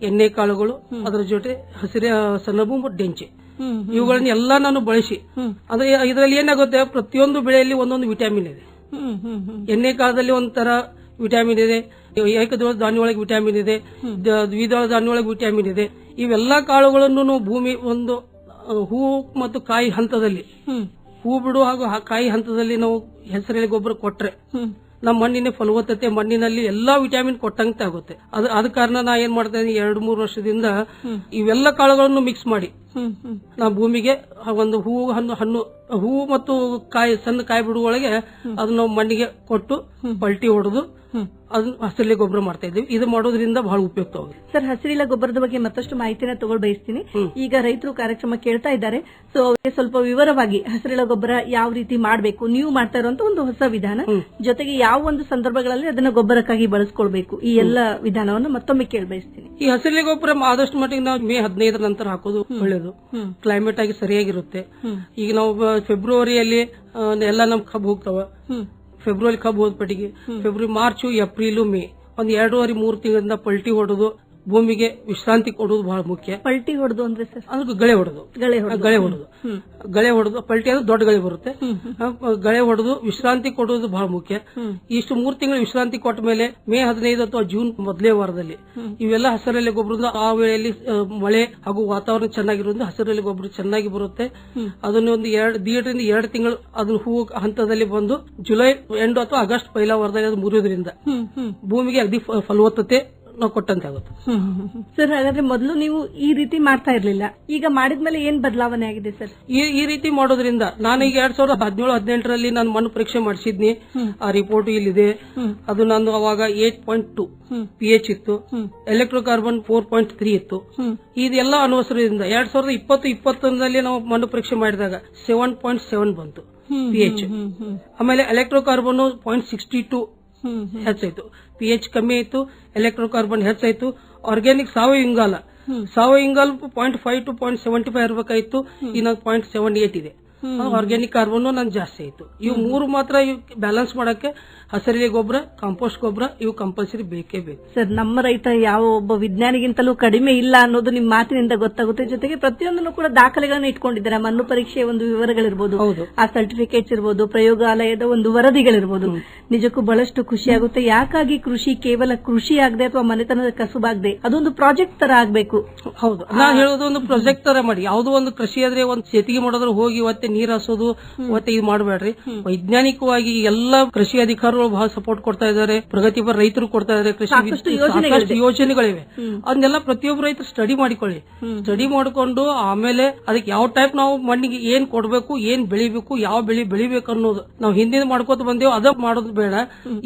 ಎಣ್ಣೆ ಕಾಳುಗಳು, ಅದರ ಜೊತೆ ಹಸಿರೆ ಸೆಣಬು ಮತ್ತು ಡೆಂಚಿ ಇವುಗಳನ್ನ ಎಲ್ಲಾ ನಾನು ಬಳಸಿ, ಅಂದ್ರೆ ಇದರಲ್ಲಿ ಏನಾಗುತ್ತೆ, ಪ್ರತಿಯೊಂದು ಬೆಳೆಯಲ್ಲಿ ಒಂದೊಂದು ವಿಟಮಿನ್ ಇದೆ. ಎಣ್ಣೆ ಕಾಳದಲ್ಲಿ ಒಂಥರ ವಿಟಮಿನ್ ಇದೆ, ಏಕದ್ವಿದಳ ಧಾನ್ಯ ಒಳಗೆ ವಿಟಮಿನ್ ಇದೆ, ದ್ವಿದಳ ಧಾನ್ಯ ಒಳಗೆ ವಿಟಮಿನ್ ಇದೆ. ಇವೆಲ್ಲಾ ಕಾಳುಗಳನ್ನು ಭೂಮಿ ಒಂದು ಹೂ ಮತ್ತು ಕಾಯಿ ಹಂತದಲ್ಲಿ, ಹೂ ಬಿಡು ಹಾಗೂ ಕಾಯಿ ಹಂತದಲ್ಲಿ ನಾವು ಹಸಿರೆಲೆ ಗೊಬ್ಬರ ಕೊಟ್ರೆ ನಮ್ಮ ಮಣ್ಣಿನ ಫಲವತ್ತತೆ, ಮಣ್ಣಿನಲ್ಲಿ ಎಲ್ಲಾ ವಿಟಮಿನ್ ಕೊಟ್ಟಂತೆ ಆಗುತ್ತೆ. ಅದ ಕಾರಣ ನಾ ಏನ್ ಮಾಡ್ತಾ ಇದ್ದೀನಿ, 2-3 ವರ್ಷದಿಂದ ಇವೆಲ್ಲ ಕಾಳುಗಳನ್ನು ಮಿಕ್ಸ್ ಮಾಡಿ ನಾ ಭೂಮಿಗೆ ಒಂದು ಹೂ ಮತ್ತು ಕಾಯಿ, ಸಣ್ಣ ಕಾಯಿ ಬಿಡುವ ಒಳಗೆ ಅದನ್ನ ನಾವು ಮಣ್ಣಿಗೆ ಕೊಟ್ಟು ಪಲ್ಟಿ ಹೊಡೆದು ಅದನ್ನ ಹಸಿರೆಲೆ ಗೊಬ್ಬರ ಮಾಡ್ತಾ ಇದ್ದೀವಿ. ಇದು ಮಾಡೋದ್ರಿಂದ ಬಹಳ ಉಪಯುಕ್ತವಾಗಿದೆ. ಸರ್, ಹಸಿರೆಲೆ ಗೊಬ್ಬರದ ಬಗ್ಗೆ ಮತ್ತಷ್ಟು ಮಾಹಿತಿನ ತಗೊಳ್ ಬಯಸ್ತೀನಿ. ಈಗ ರೈತರು ಕಾರ್ಯಕ್ರಮ ಕೇಳ್ತಾ ಇದ್ದಾರೆ, ಸೊ ಅವರಿಗೆ ಸ್ವಲ್ಪ ವಿವರವಾಗಿ ಹಸಿರೆಲೆ ಗೊಬ್ಬರ ಯಾವ ರೀತಿ ಮಾಡಬೇಕು, ನೀವು ಮಾಡ್ತಾ ಇರುವಂತ ಒಂದು ಹೊಸ ವಿಧಾನ, ಜೊತೆಗೆ ಯಾವ ಒಂದು ಸಂದರ್ಭಗಳಲ್ಲಿ ಅದನ್ನ ಗೊಬ್ಬರಕ್ಕಾಗಿ ಬಳಸ್ಕೊಳ್ಬೇಕು, ಈ ಎಲ್ಲ ವಿಧಾನವನ್ನು ಮತ್ತೊಮ್ಮೆ ಕೇಳಬಯಸ್ತೀನಿ. ಈ ಹಸಿರೆಲೆ ಗೊಬ್ಬರ ಆದಷ್ಟು ಮಟ್ಟಿಗೆ ನಾವು ಮೇ 15 ನಂತರ ಹಾಕೋದು ಒಳ್ಳೇದು. ಕ್ಲೈಮೇಟ್ ಆಗಿ ಸರಿಯಾಗಿರುತ್ತೆ. ಈಗ ನಾವು ಫೆಬ್ರವರಿಯಲ್ಲಿ ಎಲ್ಲ ನಮ್ ಕಬ್ಬು ಹೋಗ್ತಾವ. ಫೆಬ್ರವರಿ ಕಬ್ಬು ಹೋದ್ಪಟ್ಟಿಗೆ ಫೆಬ್ರವರಿ, ಮಾರ್ಚ್, ಏಪ್ರಿಲ್, ಮೇ ಒಂದ್ 2.5-3 ತಿಂಗಳಿಂದ ಪಲ್ಟಿ ಹೊಡೆದು ಭೂಮಿಗೆ ವಿಶ್ರಾಂತಿ ಕೊಡುವುದು ಬಹಳ ಮುಖ್ಯ. ಪಲ್ಟಿ ಹೊಡೆದು ಅಂದ್ರೆ ಸರ್? ಅಂದ್ರೆ ಗಳೆ ಹೊಡೆದು ಪಲ್ಟಿ ಅಂದ್ರೆ ದೊಡ್ಡ ಗಳೆ ಬರುತ್ತೆ. ಗಳೆ ಹೊಡೆದು ವಿಶ್ರಾಂತಿ ಕೊಡುವುದು ಬಹಳ ಮುಖ್ಯ. ಇಷ್ಟು 3 ತಿಂಗಳು ವಿಶ್ರಾಂತಿ ಕೊಟ್ಟ ಮೇಲೆ ಮೇ 15 ಅಥವಾ ಜೂನ್ ಮೊದಲೇ ವಾರದಲ್ಲಿ ಇವೆಲ್ಲ ಹಸಿರೆಲೆ ಗೊಬ್ಬರದಿಂದ ಆ ವೇಳೆಯಲ್ಲಿ ಮಳೆ ಹಾಗೂ ವಾತಾವರಣ ಚೆನ್ನಾಗಿರೋದ್ರಿಂದ ಹಸಿರೆಲೆ ಗೊಬ್ಬರ ಚೆನ್ನಾಗಿ ಬರುತ್ತೆ. ಅದನ್ನ ಒಂದು 1.5 ತಿಂಗಳು ಅದನ್ನ ಹೂ ಹಂತದಲ್ಲಿ ಬಂದು ಜುಲೈ ಎಂಡ್ ಅಥವಾ ಆಗಸ್ಟ್ ಪೈಲ ವಾರದಲ್ಲಿ ಅದು ಮುರಿಯೋದ್ರಿಂದ ಭೂಮಿಗೆ ಅಗದಿ ಫಲವತ್ತತೆ ನಾವು ಕೊಟ್ಟಂತೆ ಆಗುತ್ತೆ. ಸರ್, ಹಾಗಾದ್ರೆ ಮೊದಲು ನೀವು ಈ ರೀತಿ ಮಾಡ್ತಾ ಇರ್ಲಿಲ್ಲ, ಈಗ ಮಾಡಿದ್ಮೇಲೆ ಏನ್ ಬದಲಾವಣೆ ಆಗಿದೆ ಸರ್? ಈ ರೀತಿ ಮಾಡೋದ್ರಿಂದ ನಾನು ಈಗ 2017-18ರಲ್ಲಿ ನಾನು ಮಣ್ಣು ಪರೀಕ್ಷೆ ಮಾಡಿಸಿದ್ನಿ. ಆ ರಿಪೋರ್ಟ್ ಇಲ್ಲಿದೆ. ಅದು ನಂದು ಅವಾಗ 8.2 pH ಇತ್ತು. ಎಲೆಕ್ಟ್ರೋಕಾರ್ಬನ್ 4.3 ಇತ್ತು. ಇದೆಲ್ಲ ಅನುಸರಿಸಿದ್ರಿಂದ 2020-21ರಲ್ಲಿ ನಾವು ಮಣ್ಣು ಪರೀಕ್ಷೆ ಮಾಡಿದಾಗ 7.7 ಬಂತು pH. ಆಮೇಲೆ ಎಲೆಕ್ಟ್ರೋಕಾರ್ಬನ್ 0.62 ಹೆಚ್ಚಾಯ್ತು. pH ಕಮ್ಮಿ ಆಯ್ತು, ಎಲೆಕ್ಟ್ರೋಕಾರ್ಬನ್ ಹೆಚ್ಚಾಯ್ತು. ಆರ್ಗ್ಯಾನಿಕ್ ಸಾವಯವ ಇಂಗಾಲ 0.5 to 0.75 ಇರಬೇಕಾಯ್ತು, ಈಗ 0.78 ಇದೆ. ಆರ್ಗ್ಯಾನಿಕ್ ಕಾರ್ಬನ್ ನನ್ ಜಾಸ್ತಿ ಆಯ್ತು. ಇವು 3 ಮಾತ್ರ ಬ್ಯಾಲೆನ್ಸ್ ಮಾಡಕ್ಕೆ ಹಸಿರೆಲೆ ಗೊಬ್ಬರ, ಕಾಂಪೋಸ್ಟ್ ಗೊಬ್ಬರ ಇವು ಕಂಪಲ್ಸರಿ ಬೇಕೇ ಬೇಕು. ಸರ್, ನಮ್ಮ ರೈತ ಯಾವ ಒಬ್ಬ ವಿಜ್ಞಾನಿಗಿಂತಲೂ ಕಡಿಮೆ ಇಲ್ಲ ಅನ್ನೋದು ನಿಮ್ಮ ಮಾತಿನಿಂದ ಗೊತ್ತಾಗುತ್ತೆ. ಜೊತೆಗೆ ಪ್ರತಿಯೊಂದನ್ನು ಕೂಡ ದಾಖಲೆಗಳನ್ನು ಇಟ್ಕೊಂಡಿದ್ದಾರೆ. ಮಣ್ಣು ಪರೀಕ್ಷೆಯ ಒಂದು ವಿವರಗಳಿರ್ಬೋದು, ಆ ಸರ್ಟಿಫಿಕೇಟ್ಸ್ ಇರ್ಬೋದು, ಪ್ರಯೋಗಾಲಯದ ಒಂದು ವರದಿಗಳಿರ್ಬೋದು. ನಿಜಕ್ಕೂ ಬಹಳಷ್ಟು ಖುಷಿಯಾಗುತ್ತೆ. ಯಾಕಾಗಿ ಕೃಷಿ ಕೇವಲ ಕೃಷಿ ಆಗದೆ ಅಥವಾ ಮನೆತನದ ಕಸುಬಾಗದೆ ಅದೊಂದು ಪ್ರಾಜೆಕ್ಟ್ ತರ ಆಗ್ಬೇಕು. ಹೌದು, ನಾ ಹೇಳೋದು ಒಂದು ಪ್ರಾಜೆಕ್ಟ್ ತರ ಮಾಡಿ. ಯಾವುದೋ ಒಂದು ಕೃಷಿ ಆದ್ರೆ ಒಂದು ಸೇತಿಗೆ ಮಾಡೋದ್ರ ಹೋಗಿ ಮತ್ತೆ ನೀರ್ ಹಾಸೋದು ಮತ್ತೆ ಇದು ಮಾಡಬೇಡ್ರಿ. ವೈಜ್ಞಾನಿಕವಾಗಿ ಎಲ್ಲಾ ಕೃಷಿ ಅಧಿಕಾರಿಗಳು ಬಹಳ ಸಪೋರ್ಟ್ ಕೊಡ್ತಾ ಇದ್ದಾರೆ. ಪ್ರಗತಿಪರ ರೈತರು ಕೊಡ್ತಾ ಇದ್ದಾರೆ. ಕೃಷಿ ಯೋಜನೆಗಳಿವೆ. ಅದನ್ನೆಲ್ಲ ಪ್ರತಿಯೊಬ್ಬರು ರೈತರು ಸ್ಟಡಿ ಮಾಡಿಕೊಳ್ಳಿ. ಸ್ಟಡಿ ಮಾಡಿಕೊಂಡು ಆಮೇಲೆ ಅದಕ್ಕೆ ಯಾವ ಟೈಪ್ ನಾವು ಮಣ್ಣಿಗೆ ಏನ್ ಕೊಡಬೇಕು, ಏನ್ ಬೆಳಿಬೇಕು, ಯಾವ ಬೆಳಿ ಬೆಳಿಬೇಕು ಅನ್ನೋದು ನಾವು ಹಿಂದಿನ ಮಾಡ್ಕೋತ ಬಂದೇವು. ಅದ ಮಾಡೋದು ಬೇಡ.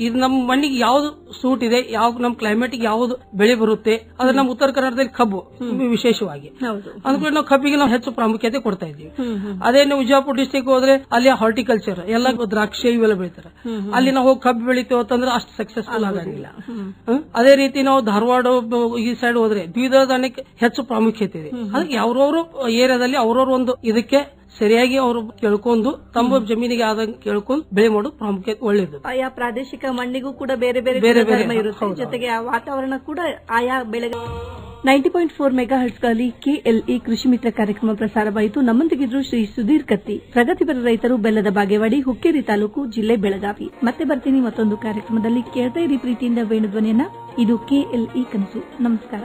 ಇದು ನಮ್ಮ ಮಣ್ಣಿಗೆ ಯಾವ್ದು ಸೂಟ್ ಇದೆ, ಯಾವ ನಮ್ಮ ಕ್ಲೈಮೇಟ್ ಯಾವ್ದು ಬೆಳೆ ಬರುತ್ತೆ, ಅದ್ರ ನಮ್ಮ ಉತ್ತರ ಕರ್ನಾಟಕದಲ್ಲಿ ಕಬ್ಬು ವಿಶೇಷವಾಗಿ ಅಂದ್ಕೊಂಡು ನಾವು ಕಬ್ಬಿಗೆ ನಾವು ಹೆಚ್ಚು ಪ್ರಾಮುಖ್ಯತೆ ಕೊಡ್ತಾ ಇದ್ದೀವಿ. ಅದೇ ನಾವು ವಿಜಯಪುರ ಡಿಸ್ಟಿಕ್ ಹೋದ್ರೆ ಅಲ್ಲಿ ಹಾರ್ಟಿಕಲ್ಚರ್ ಎಲ್ಲ ದ್ರಾಕ್ಷಿ ಇವೆಲ್ಲ ಬೆಳಿತಾರೆ. ಅಲ್ಲಿ ನಾವು ಹೋಗಿ ಕಬ್ಬು ಬೆಳಿತೇವೆ ಅಂತಂದ್ರೆ ಅಷ್ಟು ಸಕ್ಸಸ್ಫುಲ್ ಆಗಂಗಿಲ್ಲ. ಅದೇ ರೀತಿ ನಾವು ಧಾರವಾಡ ಈ ಸೈಡ್ ಹೋದ್ರೆ ದ್ವಿದಳ ಧಾನ್ಯಕ್ಕೆ ಹೆಚ್ಚು ಪ್ರಾಮುಖ್ಯತೆ ಇದೆ. ಅದಕ್ಕೆ ಅವ್ರವ್ರು ಏರಿಯಾದಲ್ಲಿ ಅವ್ರವ್ರ ಒಂದು ಇದಕ್ಕೆ ಸರಿಯಾಗಿ ಅವರು ಕೇಳ್ಕೊಂಡು ತಮ್ಮ ಜಮೀನಿಗೆ ಆದಂಗೆ ಕೇಳ್ಕೊಂಡು ಬೆಳೆ ಮಾಡೋದು ಪ್ರಾಮುಖ್ಯತೆ ಒಳ್ಳೇದು. ಆಯಾ ಪ್ರಾದೇಶಿಕ ಮಣ್ಣಿಗೂ ಕೂಡ ಬೇರೆ ಬೇರೆ ಇರುತ್ತೆ. ಜೊತೆಗೆ ಆ ವಾತಾವರಣ ಕೂಡ ಆಯಾ ಬೆಳೆಗೆ 90.4 ಮೆಗಾಹರ್ಟ್ಸ್ಗಳಲ್ಲಿ ಕೆಎಲ್ಇ ಕೃಷಿ ಮಿತ್ರ ಕಾರ್ಯಕ್ರಮ ಪ್ರಸಾರವಾಯಿತು. ನಮ್ಮೊಂದಿಗಿದ್ರು ಶ್ರೀ ಸುಧೀರ್ ಕತ್ತಿ, ಪ್ರಗತಿಪರ ರೈತರು, ಬೆಲ್ಲದ ಬಾಗೇವಾಡಿ, ಹುಕ್ಕೇರಿ ತಾಲೂಕು, ಜಿಲ್ಲೆ ಬೆಳಗಾವಿ. ಮತ್ತೆ ಬರ್ತೀನಿ ಮತ್ತೊಂದು ಕಾರ್ಯಕ್ರಮದಲ್ಲಿ. ಕೇಳ್ತಾ ಇರಿ ಪ್ರೀತಿಯಿಂದ ವೇಣುಧ್ವನಿಯನ್ನ. ಇದು ಕೆಎಲ್ಇ ಕನಸು. ನಮಸ್ಕಾರ.